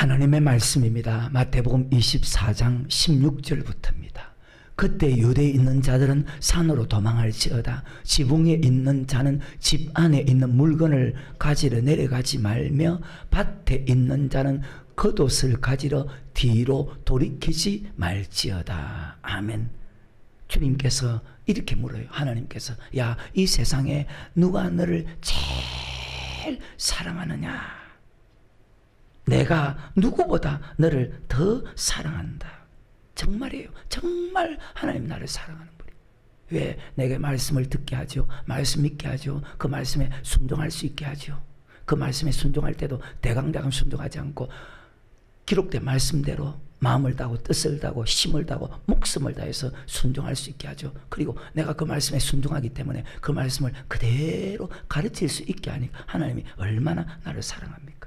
하나님의 말씀입니다. 마태복음 24장 16절부터입니다. 그때 유대에 있는 자들은 산으로 도망할지어다. 지붕에 있는 자는 집 안에 있는 물건을 가지러 내려가지 말며 밭에 있는 자는 겉옷을 가지러 뒤로 돌이키지 말지어다. 아멘. 주님께서 이렇게 물어요. 하나님께서, 야, 이 세상에 누가 너를 제일 사랑하느냐? 내가 누구보다 너를 더 사랑한다. 정말이에요. 정말 하나님 나를 사랑하는 분이. 왜 내게 말씀을 듣게 하죠? 말씀 믿게 하죠? 그 말씀에 순종할 수 있게 하죠? 그 말씀에 순종할 때도 대강대강 순종하지 않고 기록된 말씀대로 마음을 다하고 뜻을 다하고 힘을 다하고 목숨을 다해서 순종할 수 있게 하죠. 그리고 내가 그 말씀에 순종하기 때문에 그 말씀을 그대로 가르칠 수 있게 하니까 하나님이 얼마나 나를 사랑합니까?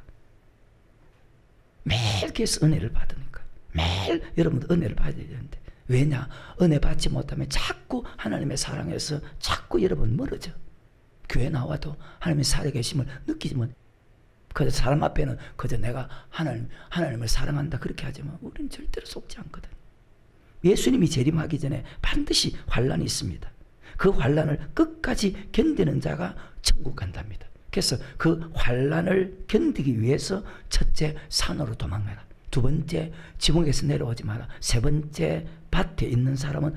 매일 계속 은혜를 받으니까. 매일 여러분도 은혜를 받아야 되는데 왜냐? 은혜 받지 못하면 자꾸 하나님의 사랑에서 자꾸 여러분 멀어져. 교회 나와도 하나님의 살아계심을 느끼지 못. 그저 사람 앞에는 그저 내가 하나님을 사랑한다 그렇게 하지만 우리는 절대로 속지 않거든. 예수님이 재림하기 전에 반드시 환란이 있습니다. 그 환란을 끝까지 견디는 자가 천국 간답니다. 그래서 그 환란을 견디기 위해서 첫째, 산으로 도망가라. 두 번째, 지붕에서 내려오지 마라. 세 번째, 밭에 있는 사람은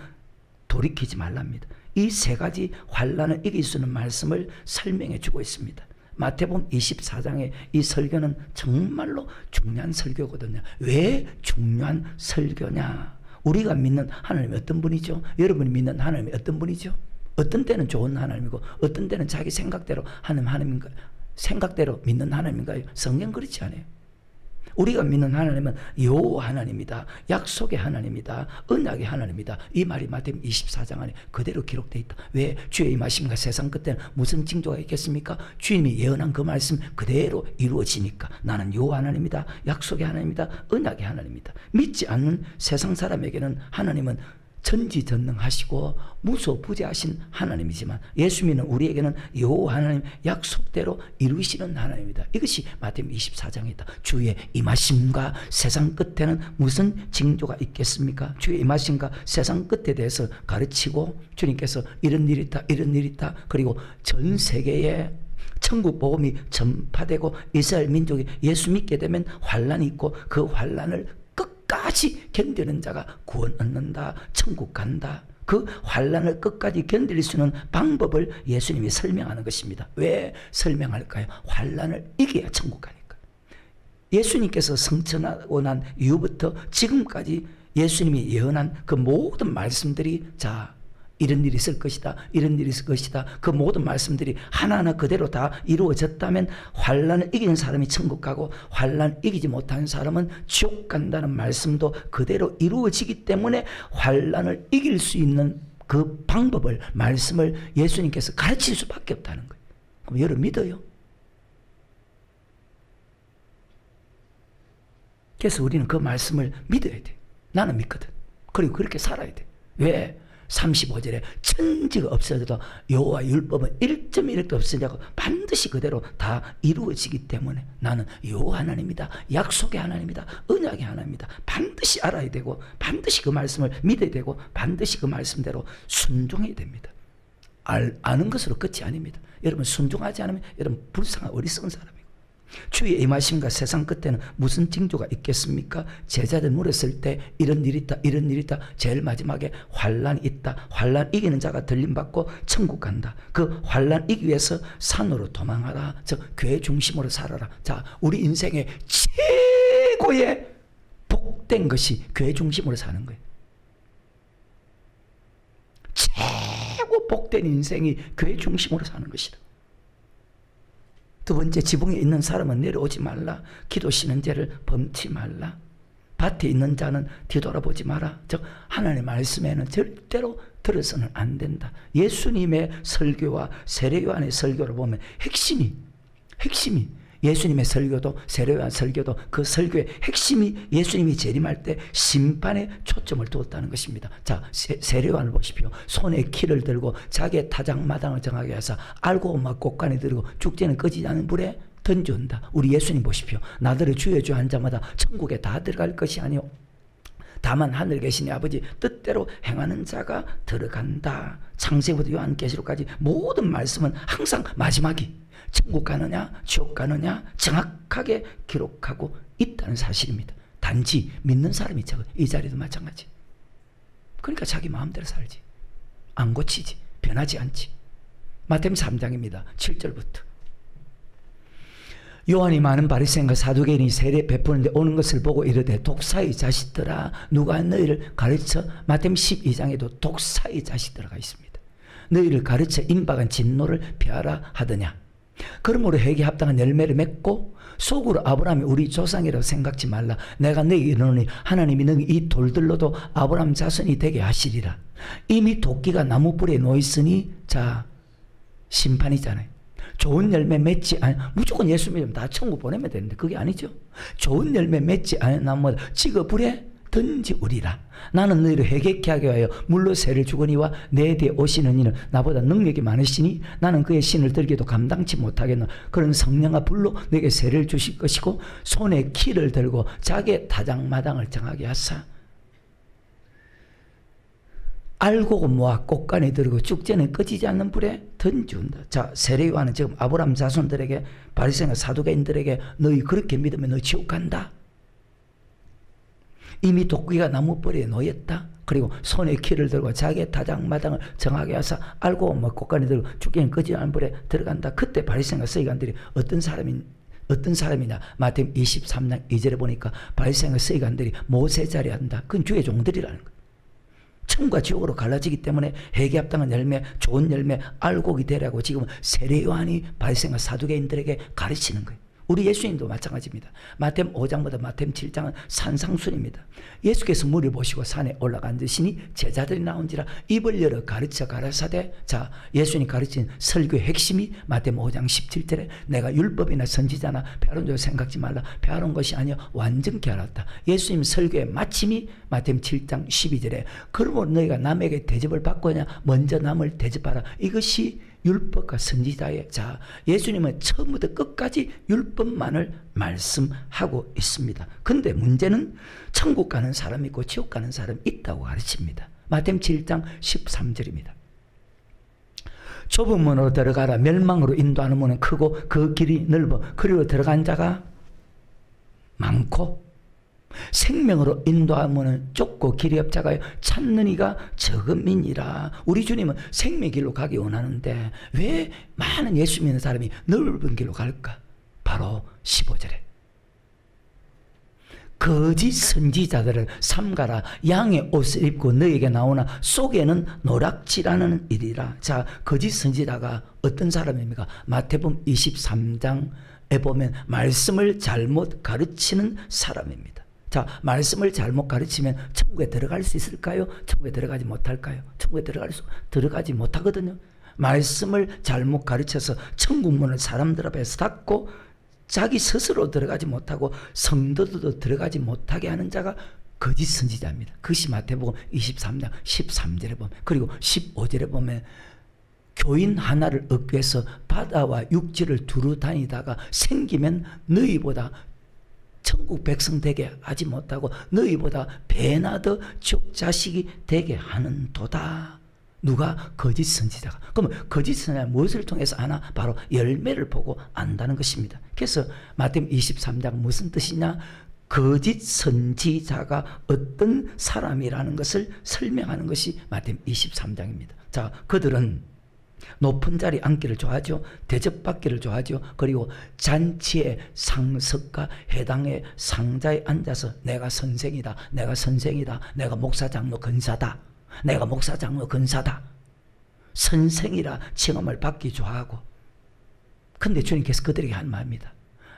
돌이키지 말랍니다. 이 세 가지 환란을 이길 수 있는 말씀을 설명해 주고 있습니다. 마태복음 24장의 이 설교는 정말로 중요한 설교거든요. 왜 중요한 설교냐? 우리가 믿는 하나님이 어떤 분이죠? 여러분이 믿는 하나님이 어떤 분이죠? 어떤 때는 좋은 하나님이고 어떤 때는 자기 생각대로 하는 하나님인가? 생각대로 믿는 하나님인가요? 성경 그렇지 않아요. 우리가 믿는 하나님은 여호와 하나님이다. 약속의 하나님이다. 언약의 하나님이다. 이 말이 마태복음 24장 안에 그대로 기록되어 있다. 왜? 주의 임하심과 세상 끝에는 무슨 징조가 있겠습니까? 주님이 예언한 그 말씀 그대로 이루어지니까 나는 여호와 하나님이다. 약속의 하나님이다. 언약의 하나님이다. 믿지 않는 세상 사람에게는 하나님은 전지전능하시고 무소부재하신 하나님이지만 예수 믿는 우리에게는 여호와 하나님 약속대로 이루시는 하나님이다. 이것이 마태복음 24장에 있다. 주의 임하심과 세상 끝에는 무슨 징조가 있겠습니까? 주의 임하심과 세상 끝에 대해서 가르치고 주님께서 이런 일이 있다, 이런 일이 있다. 그리고 전 세계에 천국 복음이 전파되고 이스라엘 민족이 예수 믿게 되면 환란이 있고 그 환란을 끝까지 견디는 자가 구원 얻는다. 천국 간다. 그 환란을 끝까지 견딜 수 있는 방법을 예수님이 설명하는 것입니다. 왜 설명할까요? 환란을 이겨야 천국 가니까. 예수님께서 성천하고 난 이후부터 지금까지 예수님이 예언한 그 모든 말씀들이 이런 일이 있을 것이다. 이런 일이 있을 것이다. 그 모든 말씀들이 하나하나 그대로 다 이루어졌다면 환란을 이기는 사람이 천국 가고 환란 이기지 못하는 사람은 지옥 간다는 말씀도 그대로 이루어지기 때문에 환란을 이길 수 있는 그 방법을 말씀을 예수님께서 가르칠 수밖에 없다는 거예요. 그럼 여러분 믿어요? 그래서 우리는 그 말씀을 믿어야 돼. 나는 믿거든. 그리고 그렇게 살아야 돼. 왜? 35절에 천지가 없어져도 여호와 율법은 1.1획도 없어지고 반드시 그대로 다 이루어지기 때문에 나는 여호와 하나님이다. 약속의 하나님이다. 언약의 하나님이다. 반드시 알아야 되고 반드시 그 말씀을 믿어야 되고 반드시 그 말씀대로 순종해야 됩니다. 아는 것으로 끝이 아닙니다. 여러분 순종하지 않으면 여러분 불쌍한 어리석은 사람이고 주의 임하심과 세상 끝에는 무슨 징조가 있겠습니까? 제자들 물었을 때 이런 일이 있다, 이런 일이 있다. 제일 마지막에 환란이 있다. 환란 이기는 자가 들림받고 천국 간다. 그 환란 이기기 위해서 산으로 도망하라. 즉 교회 중심으로 살아라. 자, 우리 인생의 최고의 복된 것이 교회 중심으로 사는 거예요. 최고 복된 인생이 교회 중심으로 사는 것이다. 두 번째, 지붕에 있는 사람은 내려오지 말라. 기도 쉬는 죄를 범치 말라. 밭에 있는 자는 뒤돌아보지 마라. 즉 하나님의 말씀에는 절대로 들어서는 안 된다. 예수님의 설교와 세례요한의 설교를 보면 핵심이 예수님의 설교도 세례요한 설교도 그 설교의 핵심이 예수님이 재림할 때 심판에 초점을 두었다는 것입니다. 자, 세례요한을 보십시오. 손에 키를 들고 자기의 타작마당을 정하게 해서 알고 막 곡간에 들고 죽지는 꺼지지 않는 불에 던져온다. 우리 예수님 보십시오. 나더러 주여 주여 한 자마다 천국에 다 들어갈 것이 아니오 다만 하늘 계신 아버지 뜻대로 행하는 자가 들어간다. 창세기부터 요한계시록까지 모든 말씀은 항상 마지막이 천국 가느냐 지옥 가느냐 정확하게 기록하고 있다는 사실입니다. 단지 믿는 사람이 적어. 이 자리도 마찬가지. 그러니까 자기 마음대로 살지. 안 고치지. 변하지 않지. 마태복음 3장입니다. 7절부터. 요한이 많은 바리새인과 사두개인이 세례 베푸는데 오는 것을 보고 이르되 독사의 자식들아 누가 너희를 가르쳐. 마태복음 12장에도 독사의 자식들아가 있습니다. 너희를 가르쳐 임박한 진노를 피하라 하더냐. 그러므로 회개에 합당한 열매를 맺고 속으로 아브라함이 우리 조상이라고 생각지 말라. 내가 너희에게 이르노니 하나님이 너희 이 돌들로도 아브라함 자손이 되게 하시리라. 이미 도끼가 나무불에 놓였으니 자 심판이잖아요. 좋은 열매 맺지 않 무조건 예수 믿으면 다 천국 보내면 되는데 그게 아니죠. 좋은 열매 맺지 않은 나무마다 찍어 불에 던지우리라. 나는 너희를 회개케 하게 하여 물로 세를 주거니와 내 뒤에 오시는 이는 나보다 능력이 많으시니 나는 그의 신을 들기도 감당치 못하겠노. 그런 성령과 불로 너에게 세를 주실 것이고 손에 키를 들고 자기의 타작마당을 정하게 하사 알고 모아 꽃간에 들고 축제는 꺼지지 않는 불에 던지운다. 자, 세례 요한은 지금 아브라함 자손들에게 바리새인과 사두개인들에게 너희 그렇게 믿으면 너 지옥 간다. 이미 도끼가 나무뿌리에 놓였다. 그리고 손에 키를 들고 자기의 타작마당을 정하게 하사 알고 뭐 꽃간에 들고 죽기는 꺼지지 않은 불에 들어간다. 그때 바리새인과 서기관들이 어떤 사람이냐. 마태복음 23장 2절에 보니까 바리새인과 서기관들이 모세 자리에 한다. 그건 주의 종들이라는 거예요. 천국과 지옥으로 갈라지기 때문에 회개에 합당한 열매, 좋은 열매, 알곡이 되라고 지금 세례 요한이 바리새인과 사두개인들에게 가르치는 거예요. 우리 예수님도 마찬가지입니다. 마태복음 5장보다 마태복음 7장은 산상순입니다. 예수께서 물을 보시고 산에 올라가시니 제자들이 나온지라 입을 열어 가르쳐 가라사대. 자, 예수님 가르친 설교의 핵심이 마태복음 5장 17절에 내가 율법이나 선지자나 배워온 줄 생각지 말라. 배워온 것이 아니여 완전케 하였다. 예수님 설교의 마침이 마태복음 7장 12절에 그러므로 너희가 남에게 대접을 받고냐 먼저 남을 대접하라. 이것이 율법과 선지자의. 자, 예수님은 처음부터 끝까지 율법만을 말씀하고 있습니다. 근데 문제는 천국 가는 사람이 있고 지옥 가는 사람이 있다고 가르칩니다. 마태복음 7장 13절입니다. 좁은 문으로 들어가라. 멸망으로 인도하는 문은 크고 그 길이 넓어 그리로 들어간 자가 많고 생명으로 인도하면 좁고 길이 없자가요 찾는 이가 적음이니라. 우리 주님은 생명의 길로 가기 원하는데 왜 많은 예수 믿는 사람이 넓은 길로 갈까? 바로 15절에 거짓 선지자들을 삼가라. 양의 옷을 입고 너에게 나오나 속에는 노략질하는 일이라. 자, 거짓 선지자가 어떤 사람입니까? 마태복음 23장에 보면 말씀을 잘못 가르치는 사람입니다. 자, 말씀을 잘못 가르치면 천국에 들어갈 수 있을까요? 천국에 들어가지 못할까요? 천국에 들어가지 못하거든요. 말씀을 잘못 가르쳐서 천국 문을 사람들 앞에서 닫고 자기 스스로 들어가지 못하고 성도들도 들어가지 못하게 하는 자가 거짓 선지자입니다. 그것이 마태복음 23장 13절에 보면 그리고 15절에 보면 교인 하나를 얻기 위해서 바다와 육지를 두루 다니다가 생기면 너희보다 천국 백성 되게 하지 못하고 너희보다 배나 더 족자식이 되게 하는도다. 누가? 거짓 선지자가. 그러면 거짓 선지자는 무엇을 통해서 아나? 바로 열매를 보고 안다는 것입니다. 그래서 마태복음 23장 무슨 뜻이냐? 거짓 선지자가 어떤 사람이라는 것을 설명하는 것이 마태복음 23장입니다. 자, 그들은 높은 자리 앉기를 좋아하죠. 대접받기를 좋아하죠. 그리고 잔치의 상석과 해당의 상자에 앉아서 내가 선생이다. 내가 선생이다. 내가 목사 장로 근사다. 내가 목사 장로 근사다. 선생이라 칭함을 받기 좋아하고. 근데 주님께서 그들에게 한 말입니다.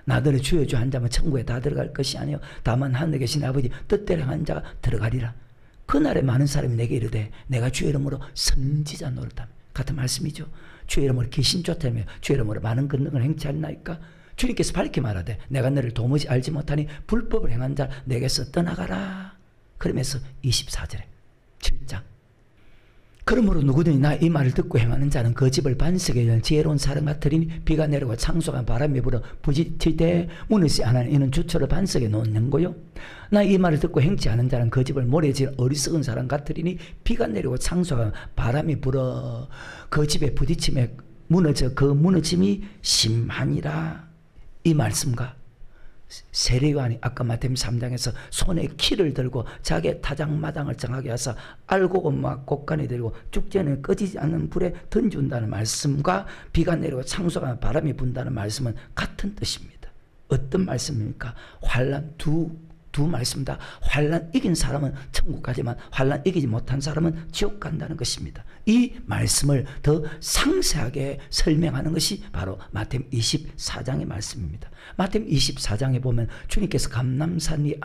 나더러 주여 주여 한 자면 천국에 다 들어갈 것이 아니요 다만 하늘에 계신 아버지 뜻대로 한 자가 들어가리라. 그날에 많은 사람이 내게 이르되 내가 주의 이름으로 선지자 노릇하며. 같은 말씀이죠. 주의 이름으로 귀신 쫓아내며 주의 이름으로 많은 권능을 행치 않나이까? 주님께서 밝게 말하되 내가 너를 도무지 알지 못하니 불법을 행한 자 내게서 떠나가라. 그러면서 24절에 7장 그러므로 누구든지 나 이 말을 듣고 행하는 자는 그 집을 반석에 대한 지혜로운 사람 같으리니 비가 내리고 창수가 바람이 불어 부딪힐 때 무너지지 않으니 이는 주초를 반석에 놓는 거요. 나 이 말을 듣고 행치 않은 자는 그 집을 모래에 지은 어리석은 사람 같으리니 비가 내리고 창수가 바람이 불어 그 집에 부딪힘에 무너져 그 무너짐이 심하니라. 이 말씀과 세례요한이 아까 마태복음 3장에서 손에 키를 들고 자기의 타작마당을 정하게 하사 알곡은 막 곡간에 들고 죽전에 꺼지지 않는 불에 던진다는 말씀과 비가 내리고 창수가 바람이 분다는 말씀은 같은 뜻입니다. 어떤 말씀입니까? 환난 두 말씀 다. 환난 이긴 사람은 천국 가지만 환난 이기지 못한 사람은 지옥 간다는 것입니다. 이 말씀을 더 상세하게 설명하는 것이 바로 마태복음 24장의 말씀입니다. 마태복음 24장에 보면 주님께서 감람산 위에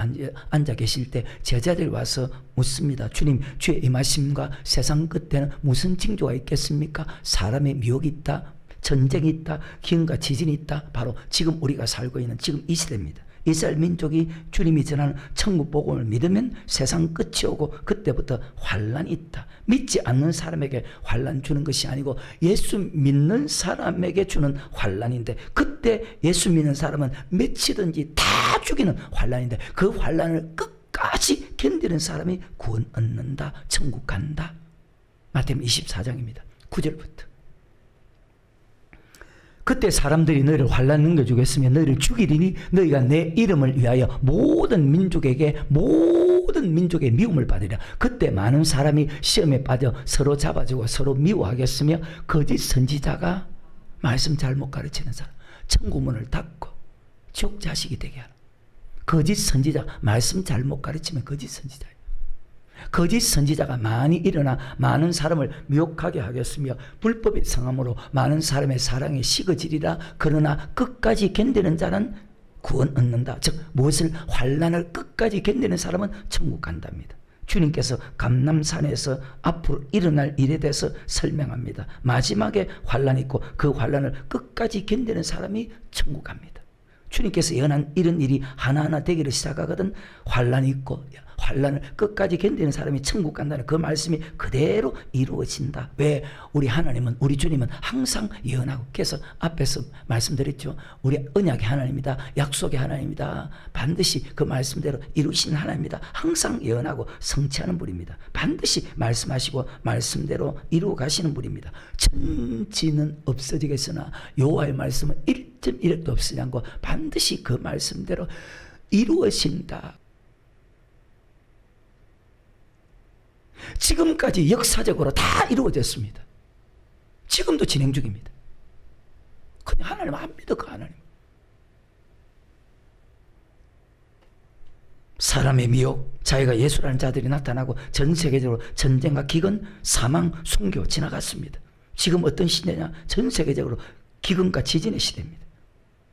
앉아 계실 때 제자들이 와서 묻습니다. 주님, 주의 임하심과 세상 끝에는 무슨 징조가 있겠습니까? 사람의 미혹이 있다, 전쟁이 있다, 기근과 지진이 있다. 바로 지금 우리가 살고 있는 지금 이 시대입니다. 이스라엘 민족이 주님이 전하는 천국 복음을 믿으면 세상 끝이 오고 그때부터 환난이 있다. 믿지 않는 사람에게 환난 주는 것이 아니고 예수 믿는 사람에게 주는 환난인데, 그때 예수 믿는 사람은 몇이든지 다 죽이는 환난인데 그 환난을 끝까지 견디는 사람이 구원 얻는다, 천국 간다. 마태복음 24장입니다. 9절부터. 그때 사람들이 너희를 환난 넘겨주겠으며 너희를 죽이리니 너희가 내 이름을 위하여 모든 민족의 미움을 받으리라. 그때 많은 사람이 시험에 빠져 서로 잡아주고 서로 미워하겠으며 거짓 선지자가 말씀 잘못 가르치는 사람, 천국문을 닫고 지옥 자식이 되게 하는 거짓 선지자, 말씀 잘못 가르치면 거짓 선지자예요. 거짓 선지자가 많이 일어나 많은 사람을 미혹하게 하겠으며 불법의 성함으로 많은 사람의 사랑에 식어지리라. 그러나 끝까지 견디는 자는 구원 얻는다. 즉 무엇을 환난을 끝까지 견디는 사람은 천국 간답니다. 주님께서 감람산에서 앞으로 일어날 일에 대해서 설명합니다. 마지막에 환난이 있고 그 환난을 끝까지 견디는 사람이 천국 갑니다. 주님께서 예언한 이런 일이 하나하나 되기를 시작하거든 환난이 있고 환난을 끝까지 견디는 사람이 천국 간다는 그 말씀이 그대로 이루어진다. 왜? 우리 하나님은, 우리 주님은 항상 예언하고, 그래서 앞에서 말씀드렸죠. 우리 언약의 하나님이다, 약속의 하나님이다, 반드시 그 말씀대로 이루시는 하나님이다. 항상 예언하고 성취하는 분입니다. 반드시 말씀하시고 말씀대로 이루어 가시는 분입니다. 천지는 없어지겠으나 여호와의 말씀은 1.1획도 없으지 않고 반드시 그 말씀대로 이루어진다. 지금까지 역사적으로 다 이루어졌습니다. 지금도 진행 중입니다. 근데 하나님 안 믿어. 그 하나님 사람의 미혹, 자기가 예수라는 자들이 나타나고 전 세계적으로 전쟁과 기근, 사망, 순교 지나갔습니다. 지금 어떤 시대냐? 전 세계적으로 기근과 지진의 시대입니다.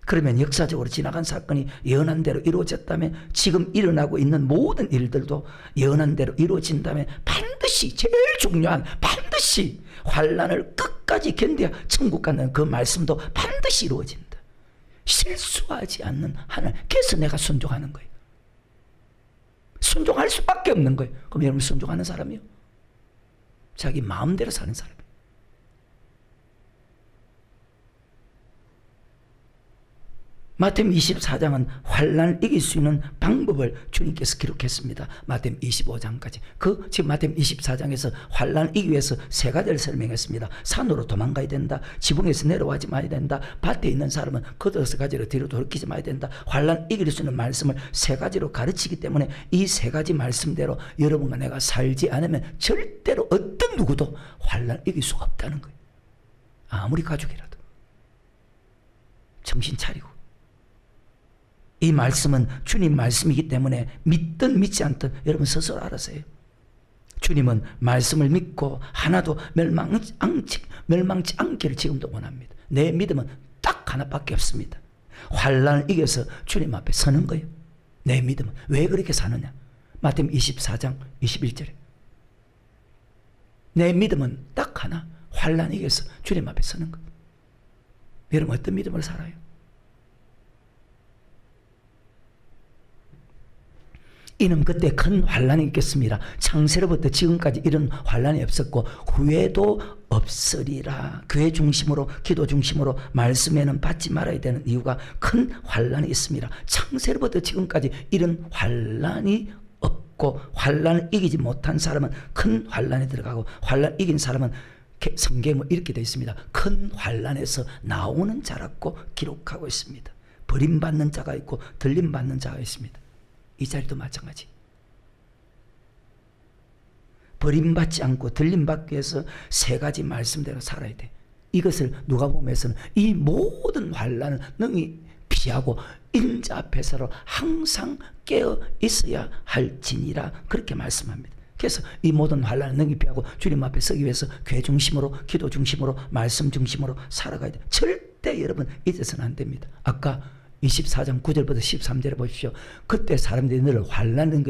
그러면 역사적으로 지나간 사건이 예언한 대로 이루어졌다면 지금 일어나고 있는 모든 일들도 예언한 대로 이루어진다면 반드시, 제일 중요한, 반드시 환난을 끝까지 견뎌야 천국 가는 그 말씀도 반드시 이루어진다. 실수하지 않는 하나님. 그래서 내가 순종하는 거예요. 순종할 수밖에 없는 거예요. 그럼 여러분 순종하는 사람이요? 자기 마음대로 사는 사람. 마태복음 24장은 환난을 이길 수 있는 방법을 주님께서 기록했습니다. 마태복음 25장까지. 지금 마태복음 24장에서 환난을 이기기 위해서 세 가지를 설명했습니다. 산으로 도망가야 된다. 지붕에서 내려가지 말아야 된다. 밭에 있는 사람은 걷어서 가지로 뒤로 돌이키지 말아야 된다. 환난을 이길 수 있는 말씀을 세 가지로 가르치기 때문에 이 세 가지 말씀대로 여러분과 내가 살지 않으면 절대로 어떤 누구도 환난을 이길 수가 없다는 거예요. 아무리 가족이라도. 정신 차리고. 이 말씀은 주님 말씀이기 때문에 믿든 믿지 않든 여러분 스스로 알아서 해요. 주님은 말씀을 믿고 하나도 멸망치 않기를 지금도 원합니다. 내 믿음은 딱 하나밖에 없습니다. 환난을 이겨서 주님 앞에 서는 거예요. 내 믿음은. 왜 그렇게 사느냐? 마태복음 24장 21절에 내 믿음은 딱 하나, 환난을 이겨서 주님 앞에 서는 거예요. 여러분 어떤 믿음으로 살아요? 이는 그때 큰 환란이 있겠습니다. 창세로부터 지금까지 이런 환란이 없었고 후에도 없으리라. 교회 중심으로, 기도 중심으로 말씀에는 받지 말아야 되는 이유가 큰 환란이 있습니다. 창세로부터 지금까지 이런 환란이 없고 환란을 이기지 못한 사람은 큰 환란에 들어가고 환란 이긴 사람은 성경에 이렇게 되어 있습니다. 큰 환란에서 나오는 자라고 기록하고 있습니다. 버림받는 자가 있고 들림받는 자가 있습니다. 이 자리도 마찬가지. 버림받지 않고 들림받기 위해서 세 가지 말씀대로 살아야 돼. 이것을 누가복음에서는 이 모든 환난을 능히 피하고 인자 앞에서 항상 깨어 있어야 할지니라 그렇게 말씀합니다. 그래서 이 모든 환난을 능히 피하고 주님 앞에 서기 위해서 교회 중심으로, 기도 중심으로, 말씀 중심으로 살아가야 돼. 절대 여러분 잊어서는 안 됩니다. 아까 24장 9절부터 13절에 보십시오. 그때 사람들이 너를 환난을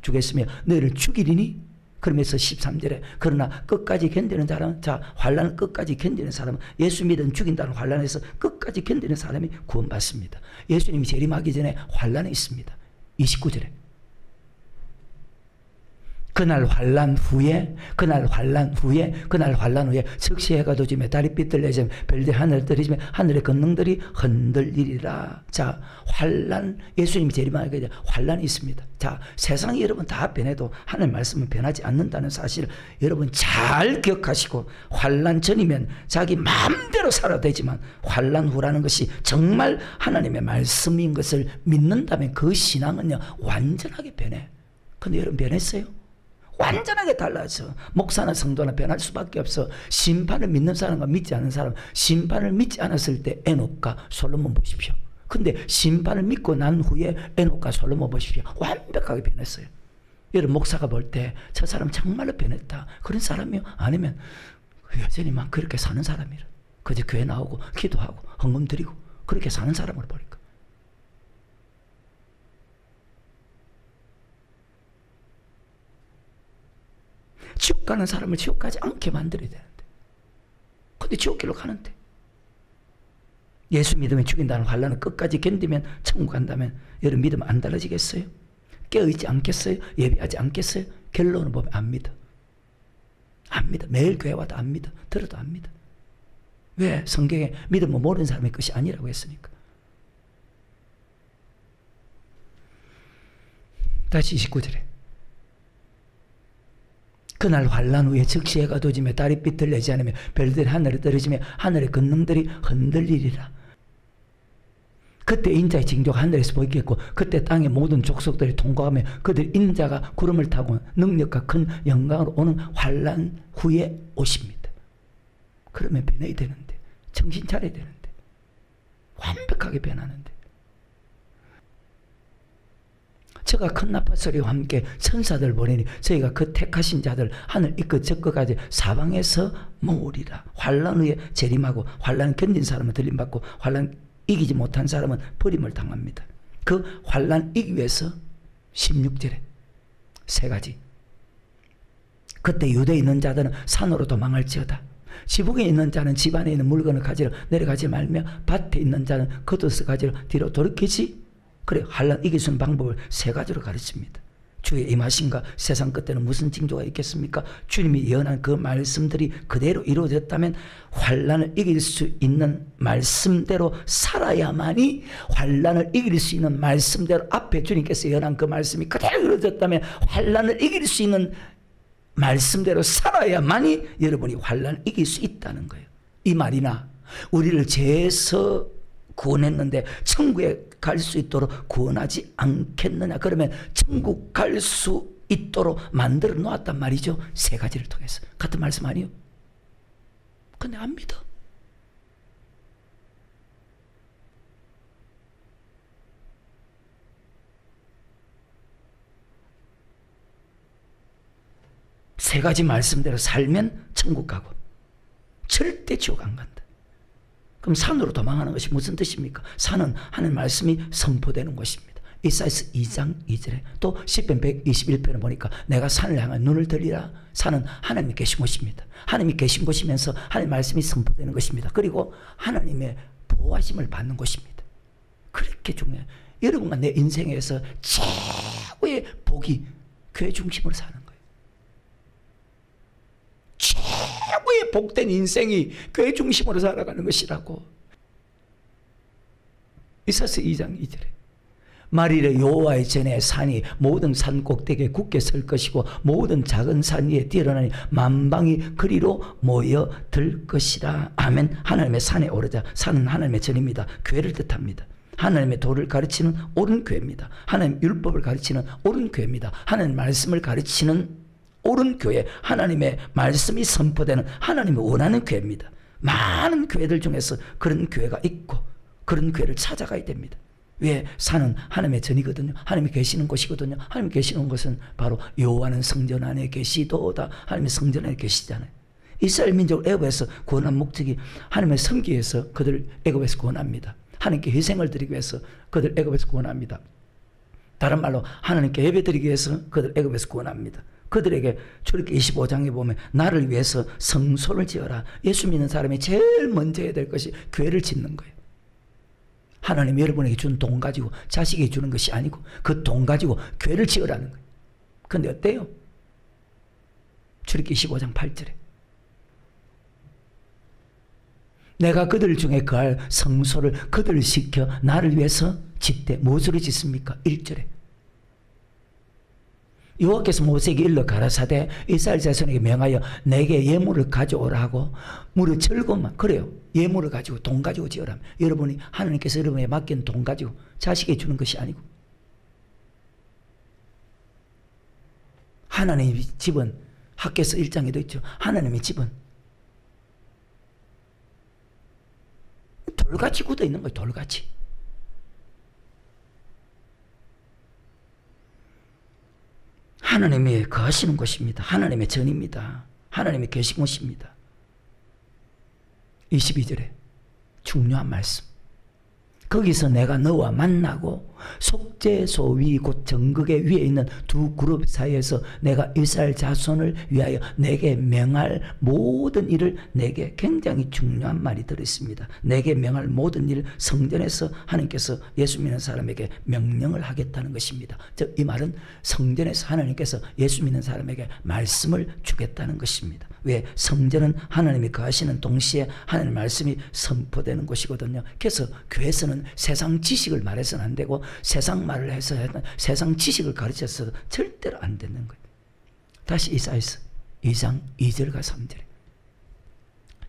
주겠으며 너희를 죽이리니, 그러면서 13절에 그러나 끝까지 견디는 사람은, 자, 환난을 끝까지 견디는 사람은, 예수 믿은 죽인다는 환난에서 끝까지 견디는 사람이 구원받습니다. 예수님이 재림하기 전에 환난이 있습니다. 29절에 그날 환난 후에 즉시 해가 도지며 달이 삐뚤어지며 별들이 하늘을 떨어지며 하늘의 권능들이 흔들리리라. 자, 환난, 예수님이 재림하게 되 환난이 있습니다. 자, 세상이 여러분 다 변해도 하나님 말씀은 변하지 않는다는 사실을 여러분 잘 기억하시고, 환난 전이면 자기 마음대로 살아도 되지만 환난 후라는 것이 정말 하나님의 말씀인 것을 믿는다면 그 신앙은요 완전하게 변해. 근데 여러분 변했어요? 완전하게 달라져. 목사나 성도나 변할 수밖에 없어. 심판을 믿는 사람과 믿지 않는 사람, 심판을 믿지 않았을 때 에녹과 솔로몬 보십시오. 근데 심판을 믿고 난 후에 에녹과 솔로몬 보십시오. 완벽하게 변했어요. 여러분 목사가 볼 때 저 사람 정말로 변했다, 그런 사람이요? 아니면 여전히 막 그렇게 사는 사람이라, 그저 교회 나오고 기도하고 헌금 드리고 그렇게 사는 사람으로 보니까. 지옥 가는 사람을 지옥 가지 않게 만들어야 되는데, 근데 지옥길로 가는데, 예수 믿으면 죽인다는 환난을 끝까지 견디면 천국 간다면 여러분 믿음 안 달라지겠어요? 깨어있지 않겠어요? 예배하지 않겠어요? 결론을 보면 안 믿어. 안 믿어. 매일 교회 와도 안 믿어. 들어도 안 믿어. 왜? 성경에 믿음은 모르는 사람의 것이 아니라고 했으니까. 다시 29절에 그날 환난 후에 즉시 해가 도지며 달이 삐뚤어지지 않으며 별들이 하늘에 떨어지며 하늘의 권능들이 흔들리리라. 그때 인자의 징조가 하늘에서 보이겠고 그때 땅의 모든 족속들이 통과하며 그들 인자가 구름을 타고 능력과 큰 영광으로 오는 환난 후에 오십니다. 그러면 변해야 되는데, 정신 차려야 되는데, 완벽하게 변하는데. 저가 큰 나팔 소리와 함께 천사들 보내니 저희가 그 택하신 자들 하늘 이끝 저 끝까지 사방에서 모으리라. 환난 후에 재림하고 환난 견딘 사람은 들림받고 환난 이기지 못한 사람은 버림을 당합니다. 그 환난 이기기 위해서 16절에 세 가지. 그때 유대에 있는 자들은 산으로 도망할지어다. 지붕에 있는 자는 집 안에 있는 물건을 가지러 내려가지 말며 밭에 있는 자는 겉옷을 가지러 뒤로 돌이키지. 그래, 환난 이길 수 있는 방법을 세 가지로 가르칩니다. 주의 임하심과 세상 끝에는 무슨 징조가 있겠습니까? 주님이 예언한 그 말씀들이 그대로 이루어졌다면 환난을 이길 수 있는 말씀대로 살아야만이, 환난을 이길 수 있는 말씀대로 앞에 주님께서 예언한 그 말씀이 그대로 이루어졌다면 환난을 이길 수 있는 말씀대로 살아야만이 여러분이 환난을 이길 수 있다는 거예요. 이 말이나 우리를 죄에서 구원했는데 천국에 갈 수 있도록 구원하지 않겠느냐, 그러면 천국 갈 수 있도록 만들어 놓았단 말이죠. 세 가지를 통해서. 같은 말씀 아니에요? 근데 안 믿어. 세 가지 말씀대로 살면 천국 가고 절대 지옥 안 간다. 그럼 산으로 도망하는 것이 무슨 뜻입니까? 산은 하나님의 말씀이 선포되는 곳입니다. 이사야서 2장 2절에 또 시편 121편을 보니까 내가 산을 향해 눈을 들리라. 산은 하나님이 계신 곳입니다. 하나님이 계신 곳이면서 하나님의 말씀이 선포되는 것입니다. 그리고 하나님의 보호하심을 받는 곳입니다. 그렇게 중요해요. 여러분과 내 인생에서 최고의 복이 교회 중심으로 사는 거예요. 최고의 복된 인생이 교회 중심으로 살아가는 것이라고. 이사야서 2장 2절에 말일에 여호와의 전에 산이 모든 산 꼭대기에 굳게 설 것이고 모든 작은 산 위에 뛰어나니 만방이 그리로 모여들 것이라. 아멘. 하나님의 산에 오르자. 산은 하나님의 전입니다. 교회를 뜻합니다. 하나님의 도를 가르치는 옳은 교회입니다. 하나님 율법을 가르치는 옳은 교회입니다. 하나님 말씀을 가르치는 옳은 교회, 하나님의 말씀이 선포되는 하나님이 원하는 교회입니다. 많은 교회들 중에서 그런 교회가 있고 그런 교회를 찾아가야 됩니다. 왜? 산은 하나님의 전이거든요. 하나님이 계시는 곳이거든요. 하나님이 계시는 곳은 바로 여호와는 성전 안에 계시도다. 하나님이 성전 안에 계시잖아요. 이스라엘 민족을 애굽에서 구원한 목적이 하나님의 섬기기 위해서 그들을 애굽에서 구원합니다. 하나님께 희생을 드리기 위해서 그들 애굽에서 구원합니다. 다른 말로 하나님께 예배드리기 위해서 그들 애굽에서 구원합니다. 그들에게 출애굽기 25장에 보면 나를 위해서 성소를 지어라. 예수 믿는 사람이 제일 먼저 해야 될 것이 교회를 짓는 거예요. 하나님이 여러분에게 준 돈 가지고 자식에게 주는 것이 아니고 그 돈 가지고 교회를 지으라는 거예요. 그런데 어때요? 출애굽기 15장 8절에 내가 그들 중에 거할 성소를 그들을 시켜 나를 위해서 짓되 무엇으로 짓습니까? 1절에 여호와께서 모세에게 일러 가라사대 이스라엘 자손에게 명하여 내게 예물을 가져오라 하고 무릇 절것만 그래요. 예물을 가지고 돈 가지고 지으라면 여러분이 하나님께서 여러분에게 맡긴 돈 가지고 자식에게 주는 것이 아니고 하나님의 집은 학개서 1장에도 있죠. 하나님의 집은 돌같이 굳어 있는 거예요. 돌같이. 하나님이 거하시는 곳입니다. 하나님의 전입니다. 하나님이 계신 곳입니다. 22절에 중요한 말씀. 거기서 내가 너와 만나고 속죄소 위 곧 정극의 위에 있는 두 그룹 사이에서 내가 이스라엘 자손을 위하여 내게 명할 모든 일을 내게 굉장히 중요한 말이 들어있습니다. 내게 명할 모든 일 성전에서 하나님께서 예수 믿는 사람에게 명령을 하겠다는 것입니다. 즉 이 말은 성전에서 하나님께서 예수 믿는 사람에게 말씀을 주겠다는 것입니다. 왜? 성전은 하나님이 거하시는 동시에 하나님의 말씀이 선포되는 곳이거든요. 그래서 교회에서는 세상 지식을 말해서는 안 되고 세상 말을 해서 세상 지식을 가르쳐서 절대로 안 되는 거예요. 다시 이사야서 2장 2절과 3절에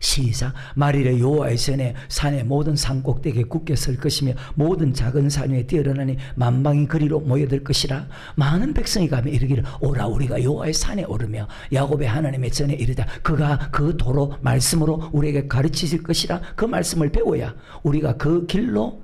시작. 말일에 여호와의 전에 산의 모든 산 꼭대기에 굳게 설 것이며 모든 작은 산 위에 뛰어나니 만방이 그리로 모여들 것이라. 많은 백성이 가며 이르기를 오라 우리가 여호와의 산에 오르며 야곱의 하나님의 전에 이르자. 그가 그 도로 말씀으로 우리에게 가르치실 것이라. 그 말씀을 배워야 우리가 그 길로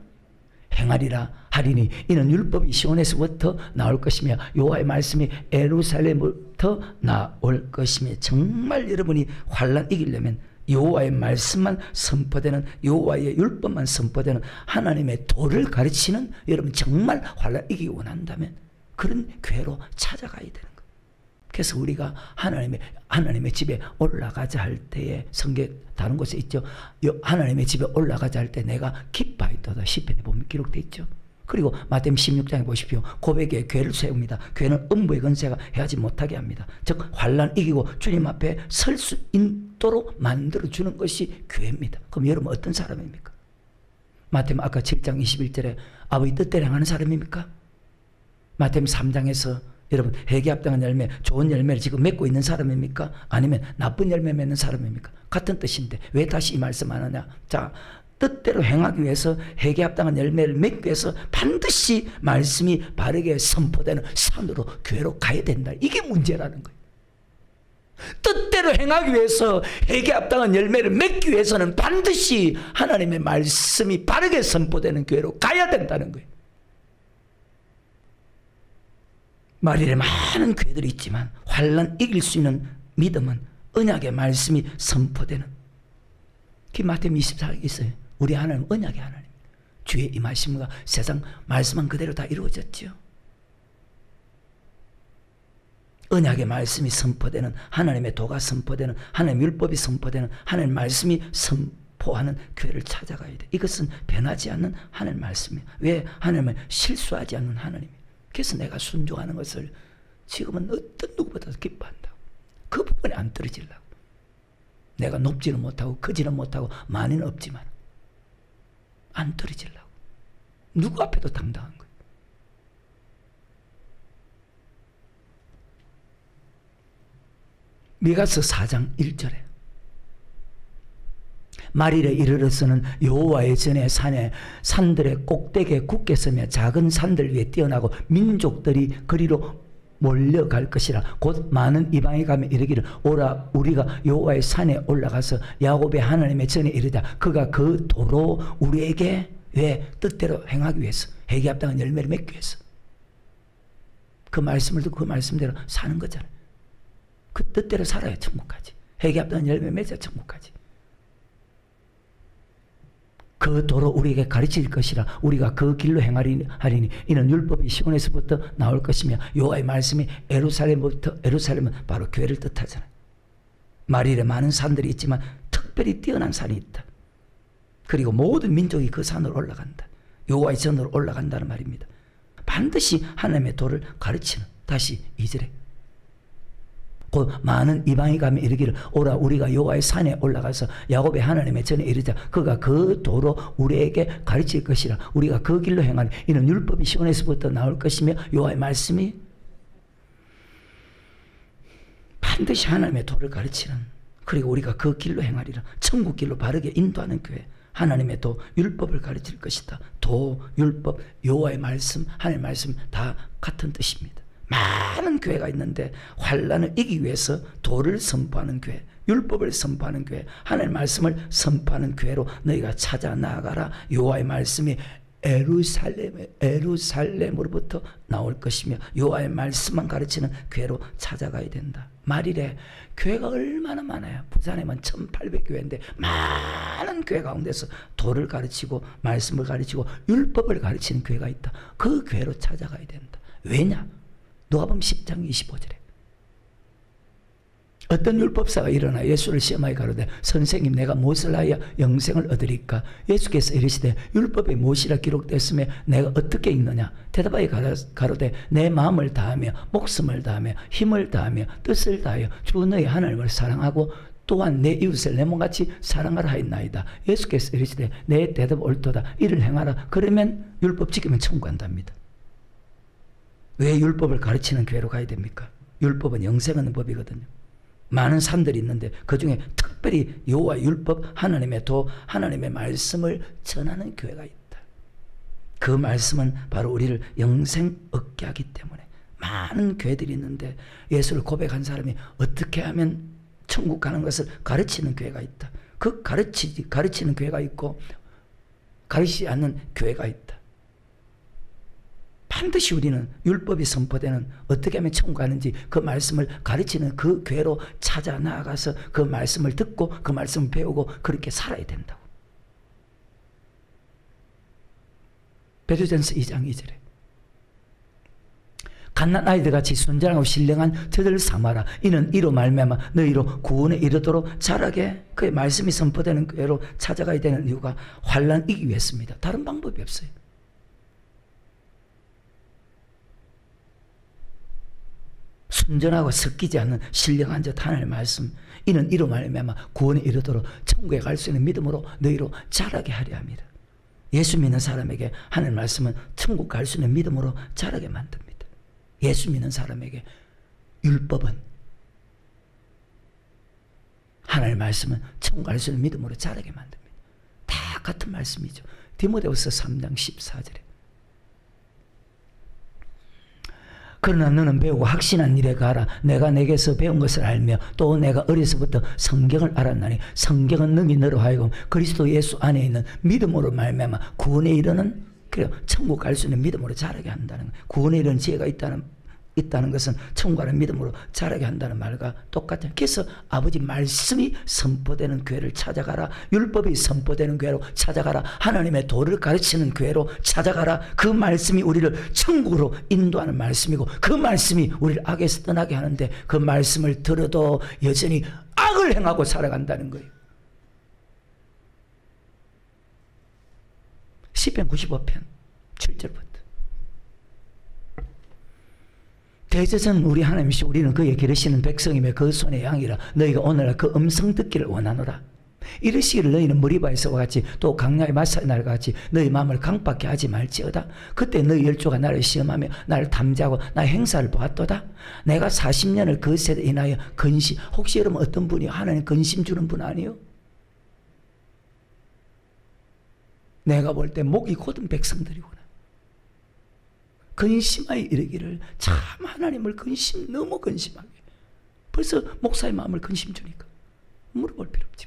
행하리라 하리니 이는 율법이 시온에서부터 나올 것이며 여호와의 말씀이 예루살렘부터 나올 것이며. 정말 여러분이 환난 이기려면 여호와의 말씀만 선포되는 여호와의 율법만 선포되는 하나님의 도를 가르치는 여러분 정말 환난 이기기 원한다면 그런 교회로 찾아가야 되는 거예요. 그래서 우리가 하나님의 집에 올라가자 할 때에 성경 다른 곳에 있죠. 하나님의 집에 올라가자 할 때 내가 기뻐하였도다 시편에 보면 기록되어 있죠. 그리고 마태복음 16장에 보십시오. 고백의 교회를 세웁니다. 교회는 음부의 권세가 해하지 못하게 합니다. 즉 환난 이기고 주님 앞에 설 수 있도록 만들어주는 것이 교회입니다. 그럼 여러분 어떤 사람입니까? 마태복음 아까 7장 21절에 아버지 뜻대로 행하는 사람입니까? 마태복음 3장에서 여러분 회개 합당한 열매 좋은 열매를 지금 맺고 있는 사람입니까? 아니면 나쁜 열매 맺는 사람입니까? 같은 뜻인데 왜 다시 이 말씀 안 하냐? 자, 뜻대로 행하기 위해서 회개 합당한 열매를 맺기 위해서 반드시 말씀이 바르게 선포되는 산으로 교회로 가야 된다. 이게 문제라는 거예요. 뜻대로 행하기 위해서 회개 합당한 열매를 맺기 위해서는 반드시 하나님의 말씀이 바르게 선포되는 교회로 가야 된다는 거예요. 말일에 많은 교회들이 있지만 환난 이길 수 있는 믿음은 언약의 말씀이 선포되는 마태복음 24장에 있어요. 우리 하나님 언약의 하나님 주의 이 말씀과 세상 말씀은 그대로 다 이루어졌죠. 언약의 말씀이 선포되는 하나님의 도가 선포되는 하나님의 율법이 선포되는 하나님의 말씀이 선포하는 교회를 찾아가야 돼. 이것은 변하지 않는 하나님의 말씀이에요. 왜? 하나님은 실수하지 않는 하나님이에요. 그래서 내가 순종하는 것을 지금은 어떤 누구보다도 기뻐한다고. 그 부분에 안 떨어지려고. 내가 높지는 못하고 크지는 못하고 많이는 없지만 안 떨어지려고. 누구 앞에도 당당한 거예요. 미가서 4장 1절에 말일에 이르러서는 여호와의 전에 산들의 꼭대기에 굳게 서며 작은 산들 위에 뛰어나고 민족들이 그리로 몰려갈 것이라. 곧 많은 이방이 가며 이르기를 오라 우리가 여호와의 산에 올라가서 야곱의 하나님의 전에 이르자. 그가 그 도로 우리에게 왜 뜻대로 행하기 위해서, 회개 합당한 열매를 맺기 위해서. 그 말씀을 듣고 그 말씀대로 사는 거잖아요. 그 뜻대로 살아야 천국 가지. 회개 합당한 열매 맺어야 천국 가지. 그 도로 우리에게 가르칠 것이라. 우리가 그 길로 행하리니 이는 율법이 시온에서부터 나올 것이며 여호와의 말씀이 에루살렘은 바로 교회를 뜻하잖아요. 말일에 많은 산들이 있지만 특별히 뛰어난 산이 있다. 그리고 모든 민족이 그 산으로 올라간다. 여호와의 전으로 올라간다는 말입니다. 반드시 하나님의 도를 가르치는. 다시 2절에 곧 많은 이방이 가며 이르기를 오라 우리가 여호와의 산에 올라가서 야곱의 하나님의 전에 이르자. 그가 그 도로 우리에게 가르칠 것이라. 우리가 그 길로 행하니 이는 율법이 시온에서부터 나올 것이며 여호와의 말씀이. 반드시 하나님의 도를 가르치는, 그리고 우리가 그 길로 행하리라. 천국 길로 바르게 인도하는 교회. 하나님의 도, 율법을 가르칠 것이다. 도, 율법, 여호와의 말씀, 하나님의 말씀 다 같은 뜻입니다. 많은 교회가 있는데 환난을 이기기 위해서 도를 선포하는 교회, 율법을 선포하는 교회, 하나님의 말씀을 선포하는 교회로 너희가 찾아 나아가라. 여호와의 말씀이 에루살렘으로부터 나올 것이며 여호와의 말씀만 가르치는 교회로 찾아가야 된다. 말일에 교회가 얼마나 많아요. 부산에만 1800교회인데 많은 교회 가운데서 도를 가르치고 말씀을 가르치고 율법을 가르치는 교회가 있다. 그 교회로 찾아가야 된다. 왜냐? 누가복음 10장 25절에 어떤 율법사가 일어나 예수를 시험하여 가로되 선생님 내가 무엇을 하여 영생을 얻으리까? 예수께서 이르시되 율법에 무엇이라 기록되었으며 내가 어떻게 읽느냐? 대답하여 가로되 내 마음을 다하며 목숨을 다하며 힘을 다하며 뜻을 다하여 주 너희 하나님을 사랑하고 또한 내 이웃을 내 몸같이 사랑하라 하였나이다. 예수께서 이르시되 내 대답 옳도다. 이를 행하라. 그러면 율법 지키면 천국 간답니다. 왜 율법을 가르치는 교회로 가야 됩니까? 율법은 영생 얻는 법이거든요. 많은 산들이 있는데 그 중에 특별히 여호와 율법, 하나님의 도, 하나님의 말씀을 전하는 교회가 있다. 그 말씀은 바로 우리를 영생 얻게 하기 때문에 많은 교회들이 있는데 예수를 고백한 사람이 어떻게 하면 천국 가는 것을 가르치는 교회가 있다. 그 가르치는 교회가 있고 가르치지 않는 교회가 있다. 반드시 우리는 율법이 선포되는, 어떻게 하면 천국 가는지 그 말씀을 가르치는 그 교회로 찾아 나아가서 그 말씀을 듣고 그 말씀을 배우고 그렇게 살아야 된다고. 베드로전서 2장 2절에 갓난 아이들같이 순전하고 신령한 저들을 삼아라. 이는 이로 말미암아 너희로 구원에 이르도록 자라게. 그의 말씀이 선포되는 교회로 찾아가야 되는 이유가 환난 이기기 위해서입니다. 다른 방법이 없어요. 순전하고 섞이지 않는 신령한 자 하나님의 말씀, 이는 이로 말미암아 구원에 이르도록 천국에 갈 수 있는 믿음으로 너희로 자라게 하려 합니다. 예수 믿는 사람에게 하나님의 말씀은 천국 갈 수 있는 믿음으로 자라게 만듭니다. 예수 믿는 사람에게 율법은, 하나님의 말씀은 천국 갈 수 있는 믿음으로 자라게 만듭니다. 다 같은 말씀이죠. 디모데후서 3장 14절에 그러나 너는 배우고 확신한 일에 가라. 내가 내게서 배운 것을 알며 또 내가 어려서부터 성경을 알았나니 성경은 능히 너로 하여금 그리스도 예수 안에 있는 믿음으로 말미암아 구원에 이르는, 그래요, 천국 갈 수 있는 믿음으로 자라게 한다는, 구원에 이르는 지혜가 있다는 것은 천국 가는 믿음으로 자라게 한다는 말과 똑같아요. 그래서 아버지 말씀이 선포되는 교회를 찾아가라. 율법이 선포되는 교회로 찾아가라. 하나님의 도를 가르치는 교회로 찾아가라. 그 말씀이 우리를 천국으로 인도하는 말씀이고 그 말씀이 우리를 악에서 떠나게 하는데 그 말씀을 들어도 여전히 악을 행하고 살아간다는 거예요. 시편 95편 7절부터 대제사장은 우리 하나님이시 우리는 그의 기르시는 백성이며 그 손의 양이라 너희가 오늘날 그 음성 듣기를 원하노라. 이르시기를 너희는 머리바에서와 같이 또 강야의 마사의 날과 같이 너희 마음을 강박케 하지 말지어다. 그때 너희 열조가 나를 시험하며 나를 탐지하고 나의 행사를 보았도다. 내가 40년을 그 세대에 인하여 근심. 혹시 여러분 어떤 분이 하나님 근심 주는 분 아니요? 내가 볼 때 목이 곧은 백성들이구나. 근심하여 이르기를 참 하나님을 너무 근심하게. 벌써 목사의 마음을 근심 주니까 물어볼 필요 없지.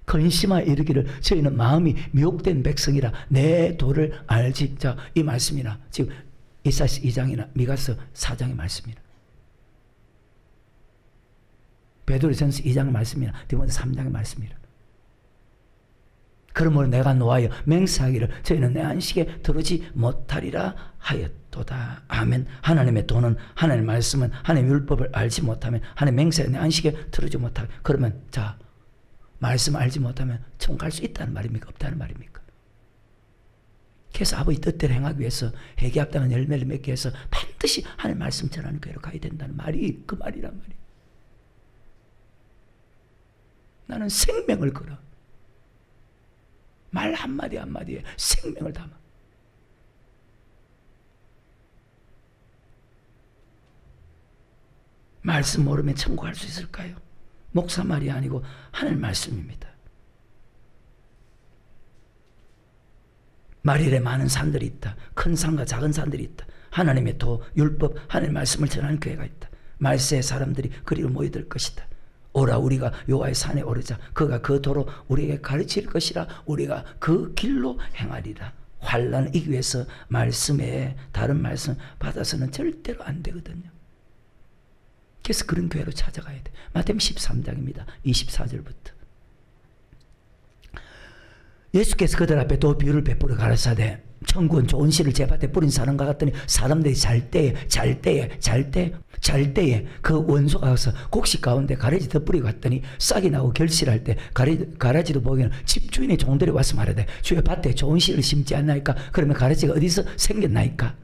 근심하여 이르기를 저희는 마음이 미혹된 백성이라 내 도를 알지. 자, 이 말씀이나 지금 이사야서 2장이나 미가서 4장의 말씀이나 베드로전서 2장의 말씀이나 디모데 3장의 말씀이라. 그러므로 내가 노하여 맹세하기를 저희는 내 안식에 들어오지 못하리라 하였도다. 아멘. 하나님의 도는 하나님의 말씀은 하나님의 율법을 알지 못하면 하나님의 맹세에 내 안식에 들어오지 못하면 그러면 자 말씀 알지 못하면 천국 갈 수 있다는 말입니까? 없다는 말입니까? 그래서 아버지 뜻대로 행하기 위해서 회개합당한 열매를 맺기 위해서 반드시 하나님 말씀 전하는 교회로 가야 된다는 말이 그 말이란 말이에요. 나는 생명을 걸어. 말 한마디 한마디에 생명을 담아. 말씀 모르면 천국 갈 수 있을까요? 목사 말이 아니고 하나님 말씀입니다. 말일에 많은 산들이 있다. 큰 산과 작은 산들이 있다. 하나님의 도, 율법, 하나님의 말씀을 전하는 교회가 있다. 말세의 사람들이 그리로 모여들 것이다. 오라 우리가 여호와의 산에 오르자. 그가 그 도로 우리에게 가르칠 것이라. 우리가 그 길로 행하리라. 환난을 이기기 위해서 말씀에 다른 말씀 받아서는 절대로 안 되거든요. 그래서 그런 교회로 찾아가야 돼. 마태복음 13장입니다. 24절부터. 예수께서 그들 앞에 또 비유를 베풀어 가라사대 천국은 좋은 씨를 제밭에 뿌린 사람과 같더니 사람들이 잘 때에 그 원소가 가서 곡식 가운데 가라지 덧뿌리고 갔더니 싹이 나고 결실할 때 가라지도 보기에는 집주인의 종들이 와서 말하되 주의 밭에 좋은 씨를 심지 않나이까? 그러면 가라지가 어디서 생겼나이까?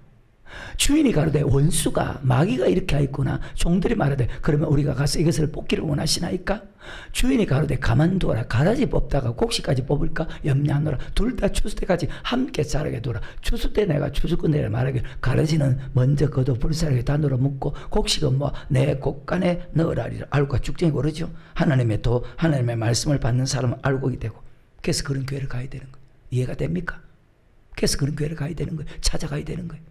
주인이 가로되 원수가 마귀가 이렇게 하였구나. 종들이 말하되 그러면 우리가 가서 이것을 뽑기를 원하시나이까? 주인이 가로되 가만두어라. 가라지 뽑다가 곡식까지 뽑을까 염려하노라. 둘 다 추수 때까지 함께 자라게 두라. 추수 때 내가 추수꾼들에게 말하기를 가라지는 먼저 거둬 불사르게 단으로 묶고 곡식은 뭐 내 곡간에 넣으라리라. 알고가 죽정이 고르죠. 하나님의 도 하나님의 말씀을 받는 사람은 알고이 되고. 그래서 그런 교회를 가야 되는 거예요. 이해가 됩니까? 그래서 그런 교회를 가야 되는 거예요. 찾아가야 되는 거예요.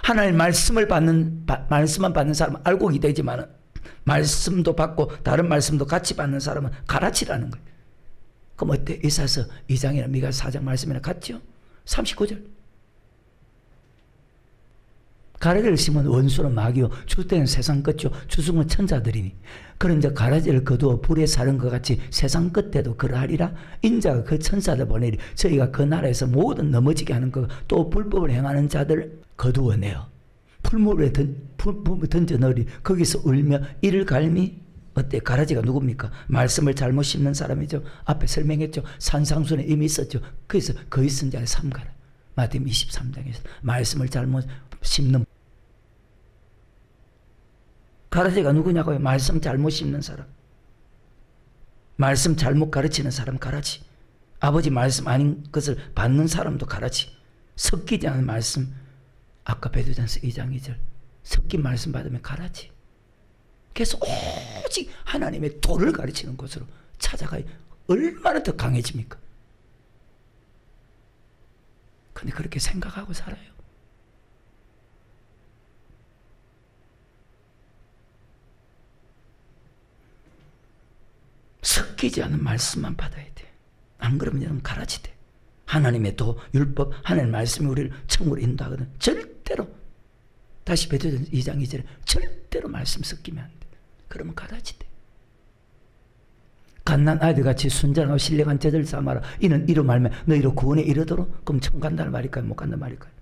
하나님 말씀만 받는 사람은 알고이 되지만 말씀도 받고 다른 말씀도 같이 받는 사람은 가라치라는 거예요. 그럼 어때? 이사야서 2장이나 미가서 4장 말씀이나 같죠? 39절. 가라지를 심은 원수는 마귀요 주때는 세상 끝이요 주승은 천자들이니 그런즉 가라지를 거두어 불에 사른 것 같이 세상 끝에도 그러하리라. 인자가 그 천사들 보내리 저희가 그 나라에서 모든 넘어지게 하는 것 또 불법을 행하는 자들 거두어내어 풀무에 던져 넣으리. 거기서 울며 이를 갈미. 어때? 가라지가 누굽니까? 말씀을 잘못 심는 사람이죠. 앞에 설명했죠. 산상순에 이미 있었죠. 그래서 거기 쓴 자의 삼가라. 마태복음 23장에서 말씀을 잘못 심는 가라지가 누구냐고요? 말씀 잘못 심는 사람. 말씀 잘못 가르치는 사람 가라지. 아버지 말씀 아닌 것을 받는 사람도 가라지. 섞이지 않은 말씀. 아까 베드로전서 2장 2절 섞인 말씀 받으면 가라지. 그래서 오직 하나님의 도를 가르치는 곳으로 찾아가야 얼마나 더 강해집니까? 근데 그렇게 생각하고 살아요. 섞이지 않은 말씀만 받아야 돼. 안 그러면 여러분 가라지 돼. 하나님의 도, 율법, 하나님의 말씀이 우리를 천국으로 인도하거든. 절대로 다시 베드로전서 2장 2절에 절대로 말씀 섞이면 안 돼. 그러면 가라지 돼. 갓난 아이들같이 순전하고 신령한 제자를 삼아라. 이는 이로 말면 너희로 구원에 이르도록. 그럼 천국 간다는 말일까요? 못 간다는 말일까요?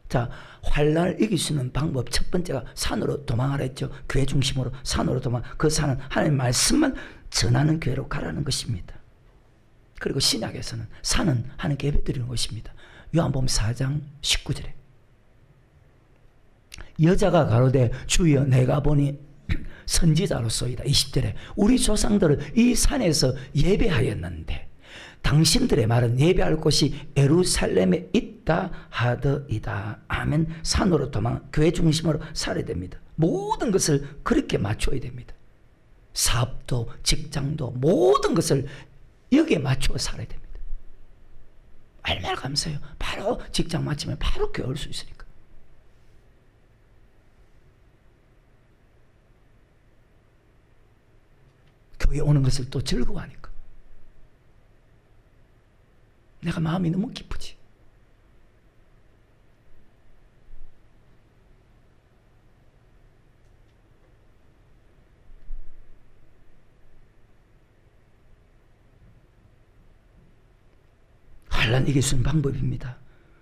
자, 환난을 이길 수 있는 방법 첫 번째가 산으로 도망하라 했죠. 교회 중심으로 산으로 도망. 그 산은 하나님의 말씀만 전하는 교회로 가라는 것입니다. 그리고 신약에서는 산은 하나님께 예배드리는 것입니다. 요한복음 4장 19절에 여자가 가로되 주여 내가 보니 선지자로소이다. 20절에 우리 조상들은 이 산에서 예배하였는데 당신들의 말은 예배할 곳이 예루살렘에 있다 하더이다. 아멘. 산으로 도망, 교회 중심으로 살아야 됩니다. 모든 것을 그렇게 맞춰야 됩니다. 사업도 직장도 모든 것을 여기에 맞추어 살아야 됩니다. 얼마나 감사해요. 바로 직장 마치면 바로 교회 올 수 있으니까. 교회 오는 것을 또 즐거워하니까. 내가 마음이 너무 기쁘지. 환난 이길 수 있는 방법입니다.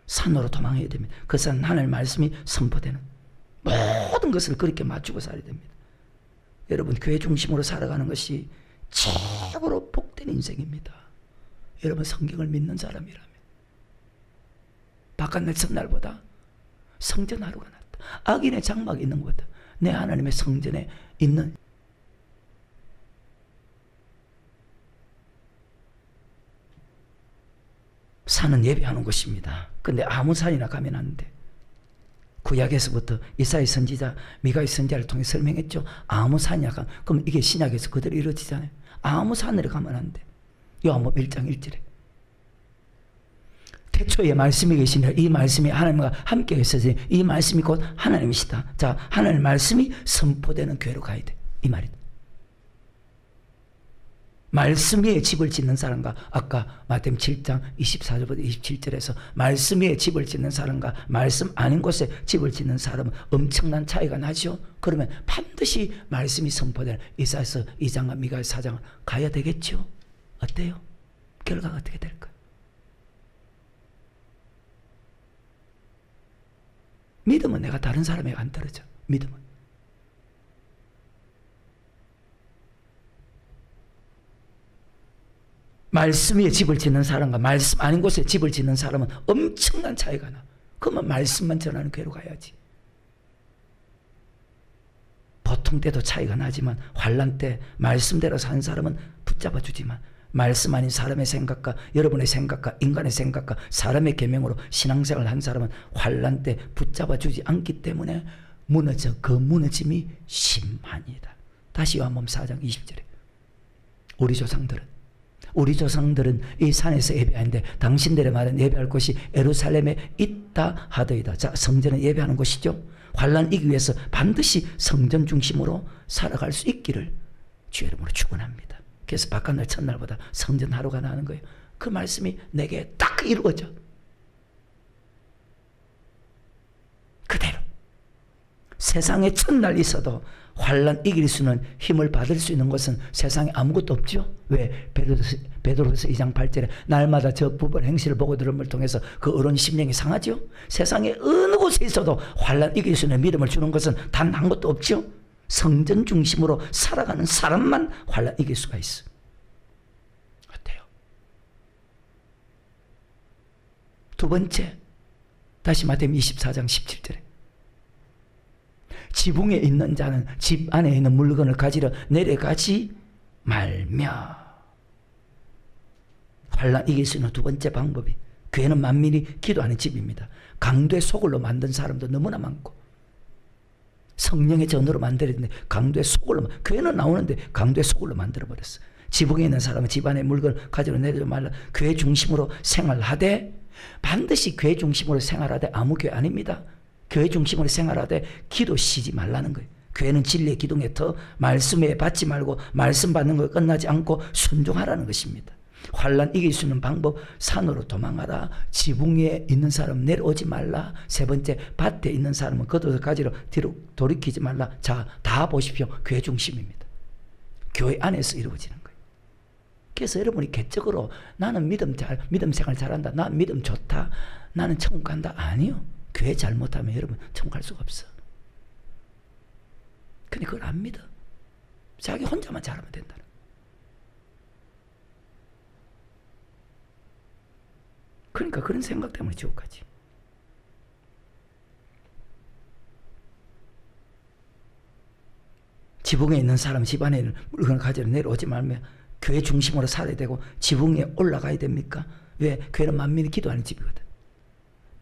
산으로 도망해야 됩니다. 그 산 하나님의 말씀이 선포되는 모든 것을 그렇게 맞추고 살아야 됩니다. 여러분 교회 중심으로 살아가는 것이 최고로 복된 인생입니다. 여러분 성경을 믿는 사람이라면 바깥날 첫날보다 성전 하루가 낫다. 악인의 장막이 있는 것보다 내 하나님의 성전에 있는 산은 예배하는 곳입니다. 근데 아무 산이나 가면 안 돼. 구약에서부터 이사야 선지자, 미가의 선지자를 통해 설명했죠. 아무 산이나 가면, 그럼 이게 신약에서 그대로 이루어지잖아요. 아무 산으로 가면 안 돼. 요한복음 1장 1절에 태초에 말씀이 계시니라. 이 말씀이 하나님과 함께 있어서 이 말씀이 곧 하나님이시다. 자, 하나님의 말씀이 선포되는 교회로 가야 돼. 이 말이다. 말씀 위에 집을 짓는 사람과 아까 마태복음 7장 24절부터 27절에서 말씀 위에 집을 짓는 사람과 말씀 아닌 곳에 집을 짓는 사람은 엄청난 차이가 나죠. 그러면 반드시 말씀이 선포되는 이사야서 2장과 미가의 4장을 가야 되겠죠. 어때요? 결과가 어떻게 될까요? 믿음은 내가 다른 사람에게 안 떨어져. 믿음은. 말씀 위에 집을 짓는 사람과 말씀 아닌 곳에 집을 짓는 사람은 엄청난 차이가 나. 그러면 말씀만 전하는 교회로 가야지. 보통 때도 차이가 나지만 환난 때 말씀대로 사는 사람은 붙잡아 주지만 말씀 아닌 사람의 생각과 여러분의 생각과 인간의 생각과 사람의 계명으로 신앙생활을 한 사람은 환난 때 붙잡아 주지 않기 때문에 무너져 그 무너짐이 심하니이다. 다시 요한복음 4장 20절에 우리 조상들은 이 산에서 예배하는데 당신들의 말은 예배할 곳이 예루살렘에 있다 하더이다. 자, 성전은 예배하는 곳이죠. 환난 이기 위해서 반드시 성전 중심으로 살아갈 수 있기를 주의 이름으로 축원합니다. 그래서 바깥날 첫날보다 성전 하루가 나는 거예요. 그 말씀이 내게 딱 이루어져. 그대로. 세상에 첫날 있어도 환난 이길 수는 힘을 받을 수 있는 것은 세상에 아무것도 없죠. 왜? 베드로서 2장 8절에 날마다 저 부분 행실을 보고 들음을 통해서 그 어른 심령이 상하죠. 세상에 어느 곳에 있어도 환난 이길 수 있는 믿음을 주는 것은 단 한 것도 없죠. 성전 중심으로 살아가는 사람만 환난 이길 수가 있어. 어때요? 두 번째, 다시 마태복음 24장 17절에 지붕에 있는 자는 집 안에 있는 물건을 가지러 내려가지 말며. 환난 이길 수 있는 두 번째 방법이 교회는 만민이 기도하는 집입니다. 강도의 소굴로 만든 사람도 너무나 많고 성령의 전으로 만들어야 되는데 강도의 소굴로, 교회는 나오는데 강도의 소굴로 만들어버렸어. 지붕에 있는 사람은 집 안에 물건을 가지러 내려지 말라. 교회 중심으로 생활하되, 반드시 교회 중심으로 생활하되 아무 교회 아닙니다. 교회 중심으로 생활하되 기도 쉬지 말라는 거예요. 교회는 진리의 기둥에 터 말씀에 받지 말고 말씀 받는 걸 끝나지 않고 순종하라는 것입니다. 환난 이길 수 있는 방법, 산으로 도망하라. 지붕 위에 있는 사람 내려오지 말라. 세 번째, 밭에 있는 사람은 겉옷을 가지러 뒤로 돌이키지 말라. 자, 다 보십시오. 교회 중심입니다. 교회 안에서 이루어지는 거예요. 그래서 여러분이 개적으로 나는 믿음 생활 잘한다, 나 믿음 좋다, 나는 천국 간다, 아니요. 교회 잘못하면 여러분 천국 갈 수가 없어. 근데 그걸 안 믿어. 자기 혼자만 잘하면 된다. 그러니까 그런 생각 때문에 지옥 가지. 지붕에 있는 사람 집안에 있는 물건을 가지러 내려오지 말며 교회 중심으로 살아야 되고 지붕에 올라가야 됩니까? 왜? 교회는 만민이 기도하는 집이거든.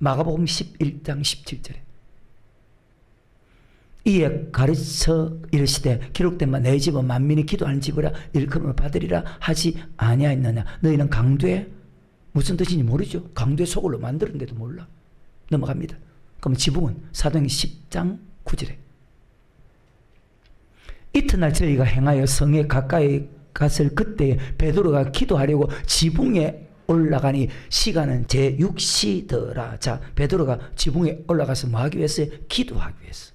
마가복음 11장 17절에 이에 가르쳐 이르시되 기록된 바 내 집은 만민이 기도하는 집이라 일컬음을 받으리라 하지 아니하였느냐. 너희는 강도에 무슨 뜻인지 모르죠. 강도의 소굴로 만들었는데도 몰라. 넘어갑니다. 그럼 지붕은 사도행전 10장 9절에 이튿날 저희가 행하여 성에 가까이 갔을 그때 베드로가 기도하려고 지붕에 올라가니 시간은 제6시더라. 자, 베드로가 지붕에 올라가서 뭐 하기 위해서요? 기도하기 위해서.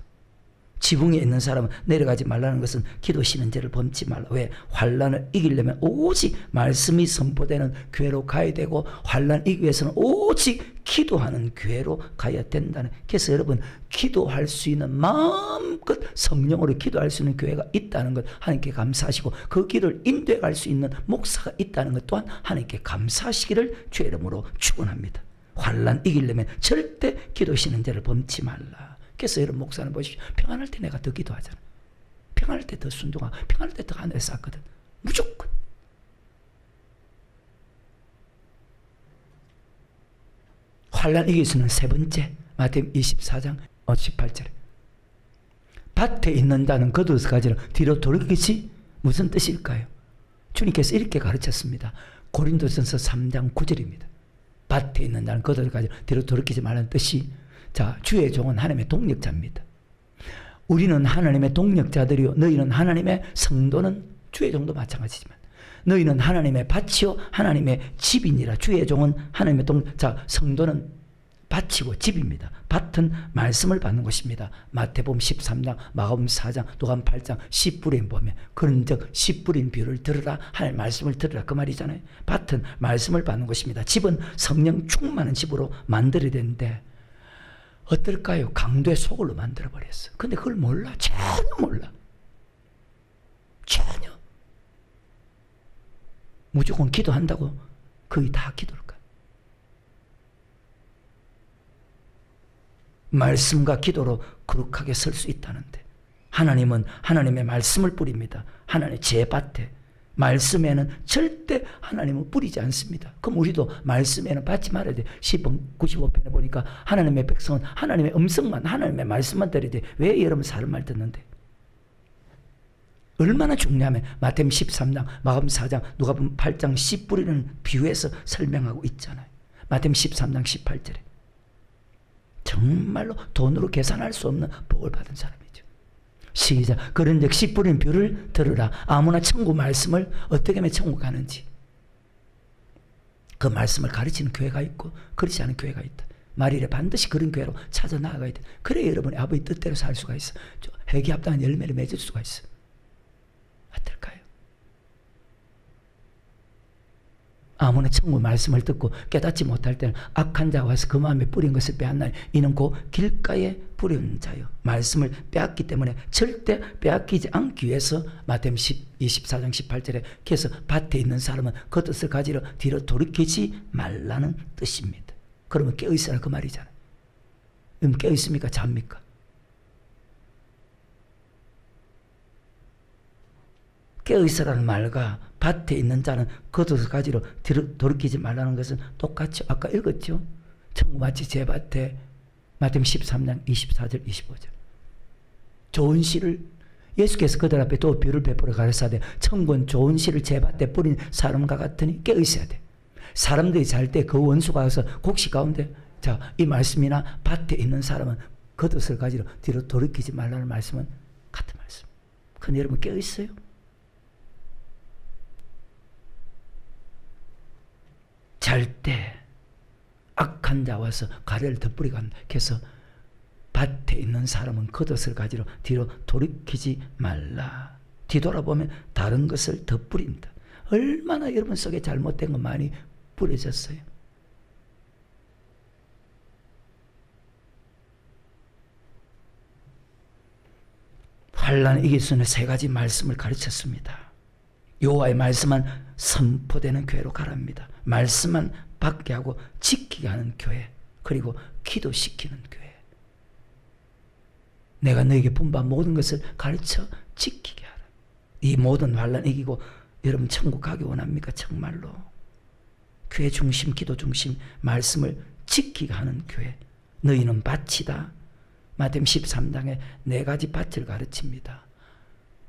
지붕에 있는 사람은 내려가지 말라는 것은 기도 쉬는 죄를 범치 말라. 왜? 환난을 이기려면 오직 말씀이 선포되는 교회로 가야 되고 환난을 이기기 위해서는 오직 기도하는 교회로 가야 된다는. 그래서 여러분 기도할 수 있는 마음껏 성령으로 기도할 수 있는 교회가 있다는 것 하나님께 감사하시고 그 길을 인도해 갈 수 있는 목사가 있다는 것 또한 하나님께 감사하시기를 주의 이름으로 축원합니다. 환난 이기려면 절대 기도 쉬는 죄를 범치 말라. 그래서 여러분 목사는 보십시오. 평안할 때 내가 더 기도하잖아. 평안할 때 더 순종하고 평안할 때 더 하늘에 쌓거든. 무조건. 환난 이길 수는 세 번째 마태복음 24장 18절에 밭에 있는 자는 겉옷을 가지러 뒤로 돌이키지 무슨 뜻일까요? 주님께서 이렇게 가르쳤습니다. 고린도전서 3장 9절입니다. 밭에 있는 자는 겉옷을 가지러 뒤로 돌이키지 말라는 뜻이 자, 주의 종은 하나님의 동력자입니다. 우리는 하나님의 동력자들이요 너희는 하나님의 성도는 주의 종도 마찬가지지만 너희는 하나님의 밭이요 하나님의 집이니라. 주의 종은 하나님의 자, 성도는 밭이고 집입니다. 밭은 말씀을 받는 곳입니다. 마태복음 13장, 마가복음 4장, 누가복음 8장 씨 뿌린 보면 그런즉 씨 뿌린 비유를 들으라. 하나님의 말씀을 들으라 그 말이잖아요. 밭은 말씀을 받는 곳입니다. 집은 성령 충만한 집으로 만들어야 되는데 어떨까요? 강도의 소굴로 만들어버렸어. 근데 그걸 몰라. 전혀 몰라. 전혀. 무조건 기도한다고 거의 다 기도일까? 말씀과 기도로 거룩하게 설 수 있다는데 하나님은 하나님의 말씀을 뿌립니다. 하나님의 제 밭에 말씀에는 절대 하나님은 뿌리지 않습니다. 그럼 우리도 말씀에는 받지 말아야 돼. 10번 95편에 보니까 하나님의 백성은 하나님의 음성만 하나님의 말씀만 들어야 돼. 왜 여러분 사람 말 듣는데? 얼마나 중요하면 마태복음 13장, 마가복음 4장, 누가복음 8장 씨 뿌리는 비유에서 설명하고 있잖아요. 마태복음 13장 18절에 정말로 돈으로 계산할 수 없는 복을 받은 사람이죠. 시작. 그런즉 씨 뿌린 비유를 들으라. 아무나 천국 말씀을 어떻게 하면 천국 가는지 그 말씀을 가르치는 교회가 있고 그렇지 않은 교회가 있다. 말일에 반드시 그런 교회로 찾아 나아가야 돼. 그래야 여러분의 아버지 뜻대로 살 수가 있어. 회개합당한 열매를 맺을 수가 있어. 어떨까요? 아무나 천국 말씀을 듣고 깨닫지 못할 때는 악한 자가 와서 그 마음에 뿌린 것을 빼앗나니 이는 곧 길가에 뿌린 자요. 말씀을 빼앗기 때문에 절대 빼앗기지 않기 위해서 마태복음 24장 18절에 그래서 밭에 있는 사람은 그 뜻을 가지러 뒤로 돌이키지 말라는 뜻입니다. 그러면 깨어있으라 그 말이잖아요. 그럼 깨어있습니까? 잡니까? 깨어있으라는 말과 밭에 있는 자는 겉옷을 가지러 뒤로 돌이키지 말라는 것은 똑같죠. 아까 읽었죠. 천국 마치 제 밭에 마태복음 13장 24절 25절 좋은 씨를 예수께서 그들 앞에 또 비유를 베풀어 가르치되 천국은 좋은 씨를 제 밭에 뿌린 사람과 같으니 깨어있어야 돼. 사람들이 잘 때 그 원수가 와서 곡식 가운데 자, 이 말씀이나 밭에 있는 사람은 겉옷을 가지러 뒤로 돌이키지 말라는 말씀은 같은 말씀. 그런데 여러분 깨어있어요? 잘 때 악한 자 와서 가래를 덧뿌리고 한다. 그래서 밭에 있는 사람은 겉옷을 가지러 뒤로 돌이키지 말라. 뒤돌아보면 다른 것을 덧뿌린다. 얼마나 여러분 속에 잘못된 것 많이 뿌려졌어요. 환난을 이길 수 있는 세 가지 말씀을 가르쳤습니다. 여호와의 말씀만 선포되는 교회로 가랍니다. 말씀만 받게 하고 지키게 하는 교회, 그리고 기도시키는 교회. 내가 너에게 분부한 모든 것을 가르쳐 지키게 하라. 이 모든 환난 이기고 여러분 천국 가기 원합니까? 정말로 교회 중심, 기도 중심, 말씀을 지키게 하는 교회. 너희는 밭이다. 마태복음 13장에 4가지 밭을 가르칩니다.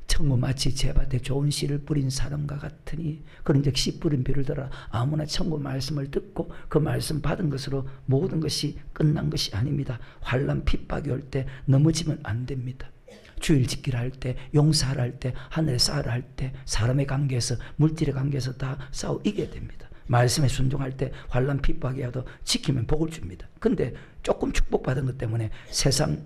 천국 마치 제 밭에 좋은 씨를 뿌린 사람과 같으니 그런즉 씨 뿌린 비를 들어 아무나 천국 말씀을 듣고 그 말씀 받은 것으로 모든 것이 끝난 것이 아닙니다. 환난 핍박이 올 때 넘어지면 안 됩니다. 주일 지키라 할 때, 용서하라 할 때, 하늘에 쌓으라 할 때, 사람의 관계에서, 물질의 관계에서 다 싸워 이겨야 됩니다. 말씀에 순종할 때 환난 핍박이 와도 지키면 복을 줍니다. 근데 조금 축복받은 것 때문에 세상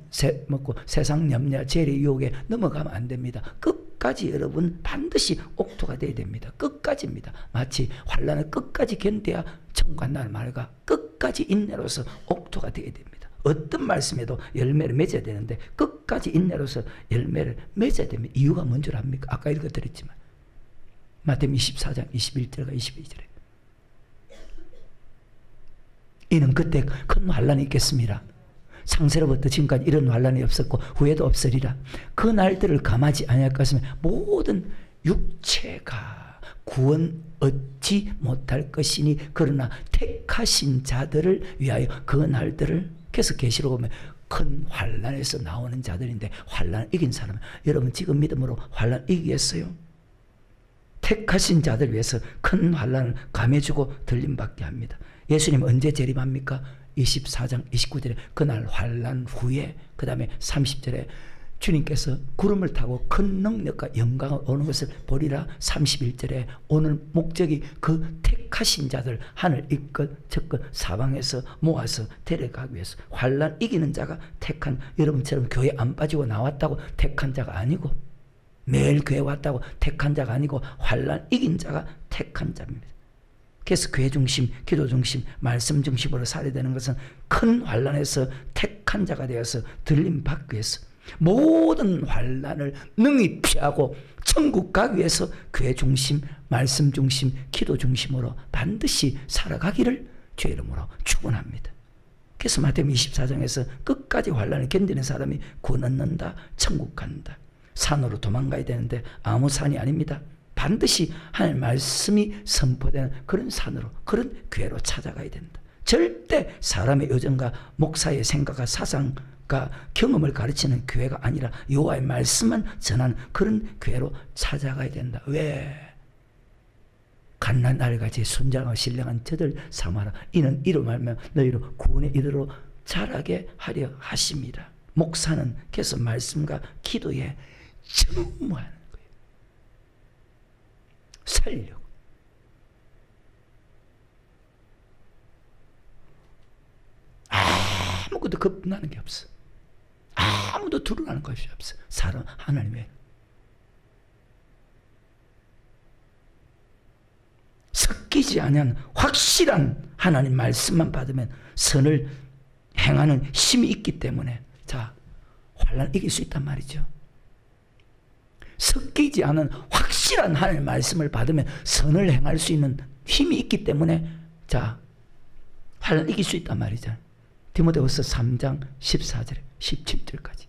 염려, 재리, 유혹에 넘어가면 안 됩니다. 끝까지 여러분 반드시 옥토가 돼야 됩니다. 끝까지입니다. 마치 환난을 끝까지 견뎌야 천국 간다는 말과 끝까지 인내로서 옥토가 돼야 됩니다. 어떤 말씀에도 열매를 맺어야 되는데 끝까지 인내로서 열매를 맺어야 됩니다. 이유가 뭔 줄 압니까? 아까 읽어드렸지만 마태복음 24장 21절과 22절에 이는 그때 큰 환난이 있겠습니다. 창세로부터 지금까지 이런 환난이 없었고 후에도 없으리라. 그 날들을 감하지 아니할 것이면 모든 육체가 구원 얻지 못할 것이니 그러나 택하신 자들을 위하여 그 날들을. 그래서 계시록 보면 큰 환난에서 나오는 자들인데 환난을 이긴 사람은 여러분 지금 믿음으로 환난 이기겠어요? 택하신 자들 위해서 큰 환난을 감해주고 들림받게 합니다. 예수님 언제 재림합니까? 24장 29절에 그날 환난 후에 그 다음에 30절에 주님께서 구름을 타고 큰 능력과 영광을 오는 것을 보리라. 31절에 오늘 목적이 그 택하신 자들 하늘 이끝 저끝 사방에서 모아서 데려가기 위해서 환난 이기는 자가 택한 여러분처럼 교회 안 빠지고 나왔다고 택한 자가 아니고 매일 교회 왔다고 택한 자가 아니고 환난 이긴 자가 택한 자입니다. 그래서 교회 중심, 기도 중심, 말씀 중심으로 살아야 되는 것은 큰 환난에서 택한 자가 되어서 들림 받기 위해서 모든 환난을 능히 피하고 천국 가기 위해서 교회 중심, 말씀 중심, 기도 중심으로 반드시 살아가기를 주의 이름으로 축원합니다. 그래서 마태복음 24장에서 끝까지 환난을 견디는 사람이 구원 얻는다, 천국 간다. 산으로 도망가야 되는데 아무 산이 아닙니다. 반드시 하나님의 말씀이 선포되는 그런 산으로, 그런 교회로 찾아가야 된다. 절대 사람의 요정과 목사의 생각과 사상과 경험을 가르치는 교회가 아니라 여호와의 말씀만 전하는 그런 교회로 찾아가야 된다. 왜? 갓난 알같이 순장하고 신령한 저들 삼아라. 이는 이로 말하면 너희로 구원의 이르러 자라게 하려 하십니다. 목사는 그래서 말씀과 기도에 전무하는 거예요. 살려고. 아무것도 겁나는 게 없어. 아무도 두려워하는 것이 없어. 사람 하나님의 섞이지 않은 확실한 하나님 말씀만 받으면 선을 행하는 힘이 있기 때문에 자 환난 이길 수 있단 말이죠. 섞이지 않은 확실한 하나님의 말씀을 받으면 선을 행할 수 있는 힘이 있기 때문에 자 환난 이길 수 있단 말이죠. 디모데후서 3장 14절에 17절까지.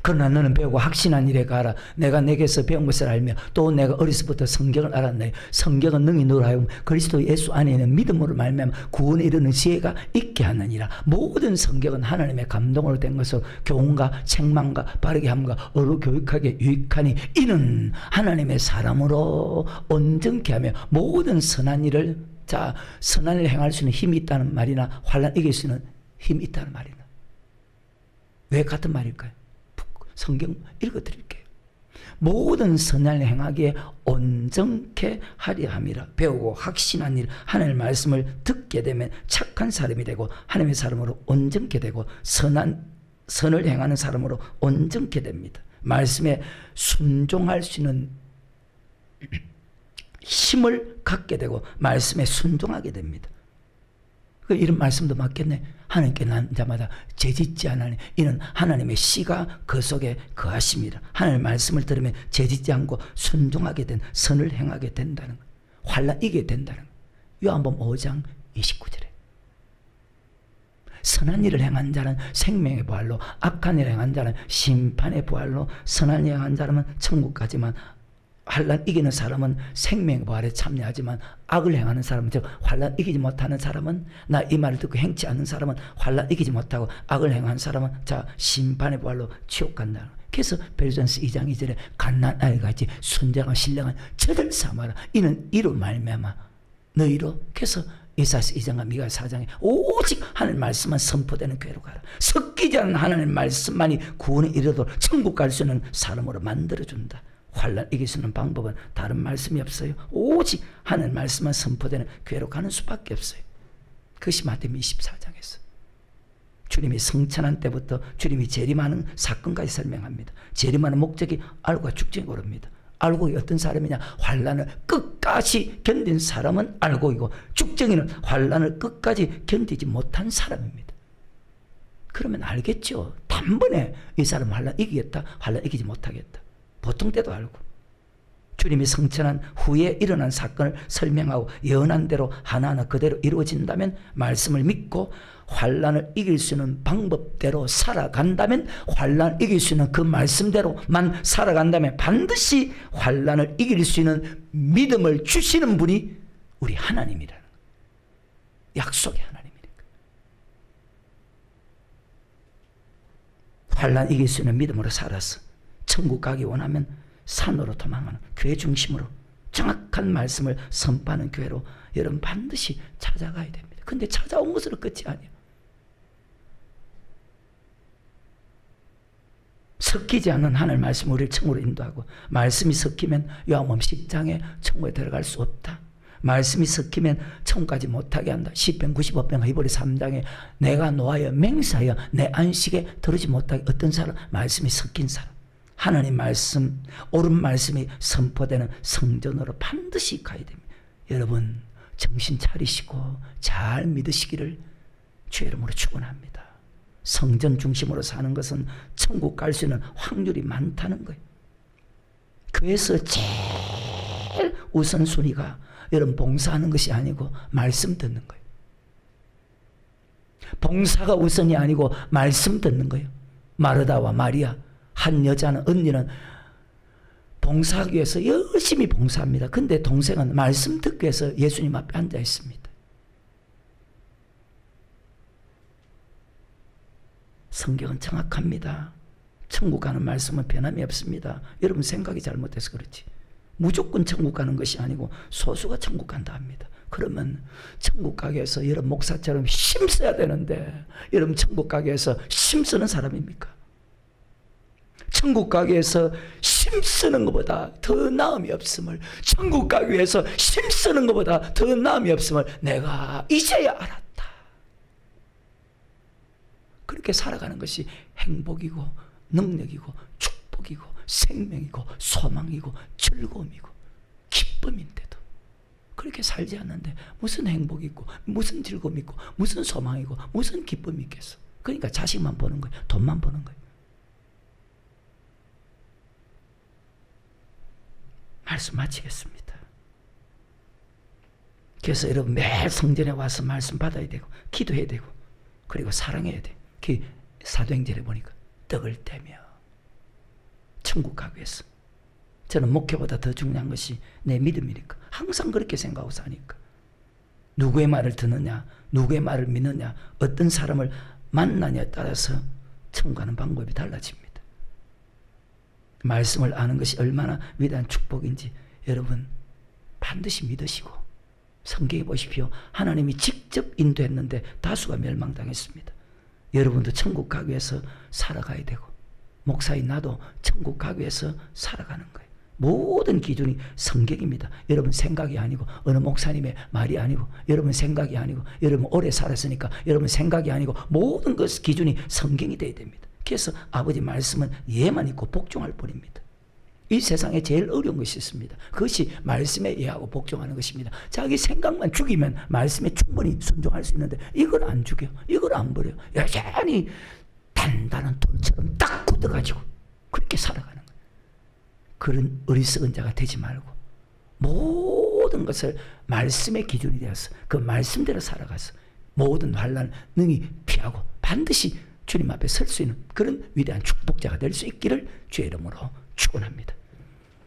그러나 너는 배우고 확신한 일에 가라. 내가 내게서 배운 것을 알며 또 내가 어려서부터 성경을 알았네. 성경은 능히 너로 하여금 그리스도 예수 안에 있는 믿음으로 말미암아 구원에 이르는 지혜가 있게 하느니라. 모든 성경은 하나님의 감동으로 된 것으로 교훈과 책망과 바르게 함과 어루 교육하게 유익하니 이는 하나님의 사람으로 온전케 하며 모든 선한 일을 자 선한 일을 행할 수 있는 힘이 있다는 말이나 환난 이길 수 있는 힘이 있다는 말이나 왜 같은 말일까요? 성경 읽어드릴게요. 모든 선을 행하기에 온전케 하려 함이라. 배우고 확신한 일 하나님의 말씀을 듣게 되면 착한 사람이 되고 하나님의 사람으로 온전케 되고 선을 행하는 사람으로 온전케 됩니다. 말씀에 순종할 수 있는 힘을 갖게 되고 말씀에 순종하게 됩니다. 이런 말씀도 맞겠네. 하나님께 난 자마다 죄짓지 않으니 이는 하나님의 씨가 그 속에 거하십니다. 하나님의 말씀을 들으면 죄짓지 않고 순종하게 된 선을 행하게 된다는 것. 환난 이기게 된다는 것. 요한복음 5장 29절에 선한 일을 행한 자는 생명의 부활로, 악한 일을 행한 자는 심판의 부활로. 선한 일을 행한 자는 천국 가지만 환난 이기는 사람은 생명의 부활에 참여하지만, 악을 행하는 사람은, 즉 환난 이기지 못하는 사람은, 나 이 말을 듣고 행치 않는 사람은 환난 이기지 못하고 악을 행한 사람은 자 심판의 부활로 지옥 간다. 그래서 베드로전서 2장 2절에 갓난 아이같이 순정한 신령한 저들 삼아라. 이는 이로 말미암아 너희로. 그래서 이사야서 2장과 미가 4장에 오직 하나님의 말씀만 선포되는 교회로 가라. 섞이지 않은 하나님의 말씀만이 구원에 이르도록 천국 갈 수 있는 사람으로 만들어준다. 환난 이길 수 있는 방법은 다른 말씀이 없어요. 오직 하나님의 말씀만 선포되는 교회로 가는 수밖에 없어요. 그것이 마태복음 24장에서 주님이 성천한 때부터 주님이 재림하는 사건까지 설명합니다. 재림하는 목적이 알고가 죽증이 고릅니다. 알고이 어떤 사람이냐? 환난을 끝까지 견딘 사람은 알고이고, 죽증이는 환난을 끝까지 견디지 못한 사람입니다. 그러면 알겠죠. 단번에 이 사람은 환난 이기겠다, 환난 이기지 못하겠다. 보통 때도 알고. 주님이 성천한 후에 일어난 사건을 설명하고 예언한 대로 하나하나 그대로 이루어진다면, 말씀을 믿고 환난을 이길 수 있는 방법대로 살아간다면, 환난을 이길 수 있는 그 말씀대로만 살아간다면 반드시 환난을 이길 수 있는 믿음을 주시는 분이 우리 하나님이라는 거예요. 약속의 하나님이니까. 환난 이길 수 있는 믿음으로 살아서 천국 가기 원하면 산으로 도망하는 교회 중심으로 정확한 말씀을 선포하는 교회로 여러분 반드시 찾아가야 됩니다. 근데 찾아온 것으로 끝이 아니에요. 섞이지 않는 하나님의 말씀 우리를 천국으로 인도하고, 말씀이 섞이면 요한복음 10장에 천국에 들어갈 수 없다. 말씀이 섞이면 천국 가지 못하게 한다. 시편 95편 히브리 3장에 내가 노하여 맹세하여 내 안식에 들어지 못하게. 어떤 사람? 말씀이 섞인 사람. 하나님 말씀, 옳은 말씀이 선포되는 성전으로 반드시 가야 됩니다. 여러분 정신 차리시고 잘 믿으시기를 주의 이름으로 축원합니다. 성전 중심으로 사는 것은 천국 갈 수 있는 확률이 많다는 거예요. 그래서 제일 우선순위가 여러분 봉사하는 것이 아니고 말씀 듣는 거예요. 봉사가 우선이 아니고 말씀 듣는 거예요. 마르다와 마리아, 한 여자는, 언니는 봉사하기 위해서 열심히 봉사합니다. 근데 동생은 말씀 듣기 위해서 예수님 앞에 앉아 있습니다. 성경은 정확합니다. 천국 가는 말씀은 변함이 없습니다. 여러분 생각이 잘못돼서 그렇지. 무조건 천국 가는 것이 아니고 소수가 천국 간다 합니다. 그러면 천국 가기 위해서 여러분 목사처럼 힘써야 되는데, 여러분 천국 가기 위해서 힘쓰는 사람입니까? 천국 가기 위해서 힘쓰는 것보다 더 나음이 없음을, 천국 가기 위해서 힘쓰는 것보다 더 나음이 없음을 내가 이제야 알았다. 그렇게 살아가는 것이 행복이고 능력이고 축복이고 생명이고 소망이고 즐거움이고 기쁨인데도 그렇게 살지 않는데 무슨 행복이 있고 무슨 즐거움이 있고 무슨 소망이고 무슨 기쁨이 있겠어. 그러니까 자식만 보는 거예요. 돈만 보는 거예요. 말씀 마치겠습니다. 그래서 여러분 매일 성전에 와서 말씀 받아야 되고 기도해야 되고 그리고 사랑해야 돼. 그 사도행전에 보니까 떡을 떼며 천국 가기 위해서. 저는 목회보다 더 중요한 것이 내 믿음이니까 항상 그렇게 생각하고 사니까. 누구의 말을 듣느냐, 누구의 말을 믿느냐, 어떤 사람을 만나냐에 따라서 천국 가는 방법이 달라집니다. 말씀을 아는 것이 얼마나 위대한 축복인지 여러분 반드시 믿으시고, 성경에 보십시오. 하나님이 직접 인도했는데 다수가 멸망당했습니다. 여러분도 천국 가기 위해서 살아가야 되고, 목사인 나도 천국 가기 위해서 살아가는 거예요. 모든 기준이 성경입니다. 여러분 생각이 아니고, 어느 목사님의 말이 아니고, 여러분 생각이 아니고, 여러분 오래 살았으니까 여러분 생각이 아니고, 모든 것 기준이 성경이 돼야 됩니다. 그래서 아버지 말씀은 예만 있고 복종할 뿐입니다. 이 세상에 제일 어려운 것이 있습니다. 그것이 말씀에 예하고 복종하는 것입니다. 자기 생각만 죽이면 말씀에 충분히 순종할 수 있는데 이걸 안 죽여, 이걸 안 버려. 여전히 단단한 돌처럼 딱 굳어가지고 그렇게 살아가는 거예요. 그런 어리석은 자가 되지 말고 모든 것을 말씀의 기준이 되어서 그 말씀대로 살아가서 모든 환난 능히 피할 취하고 반드시 주님 앞에 설 수 있는 그런 위대한 축복자가 될 수 있기를 주의 이름으로 축원합니다.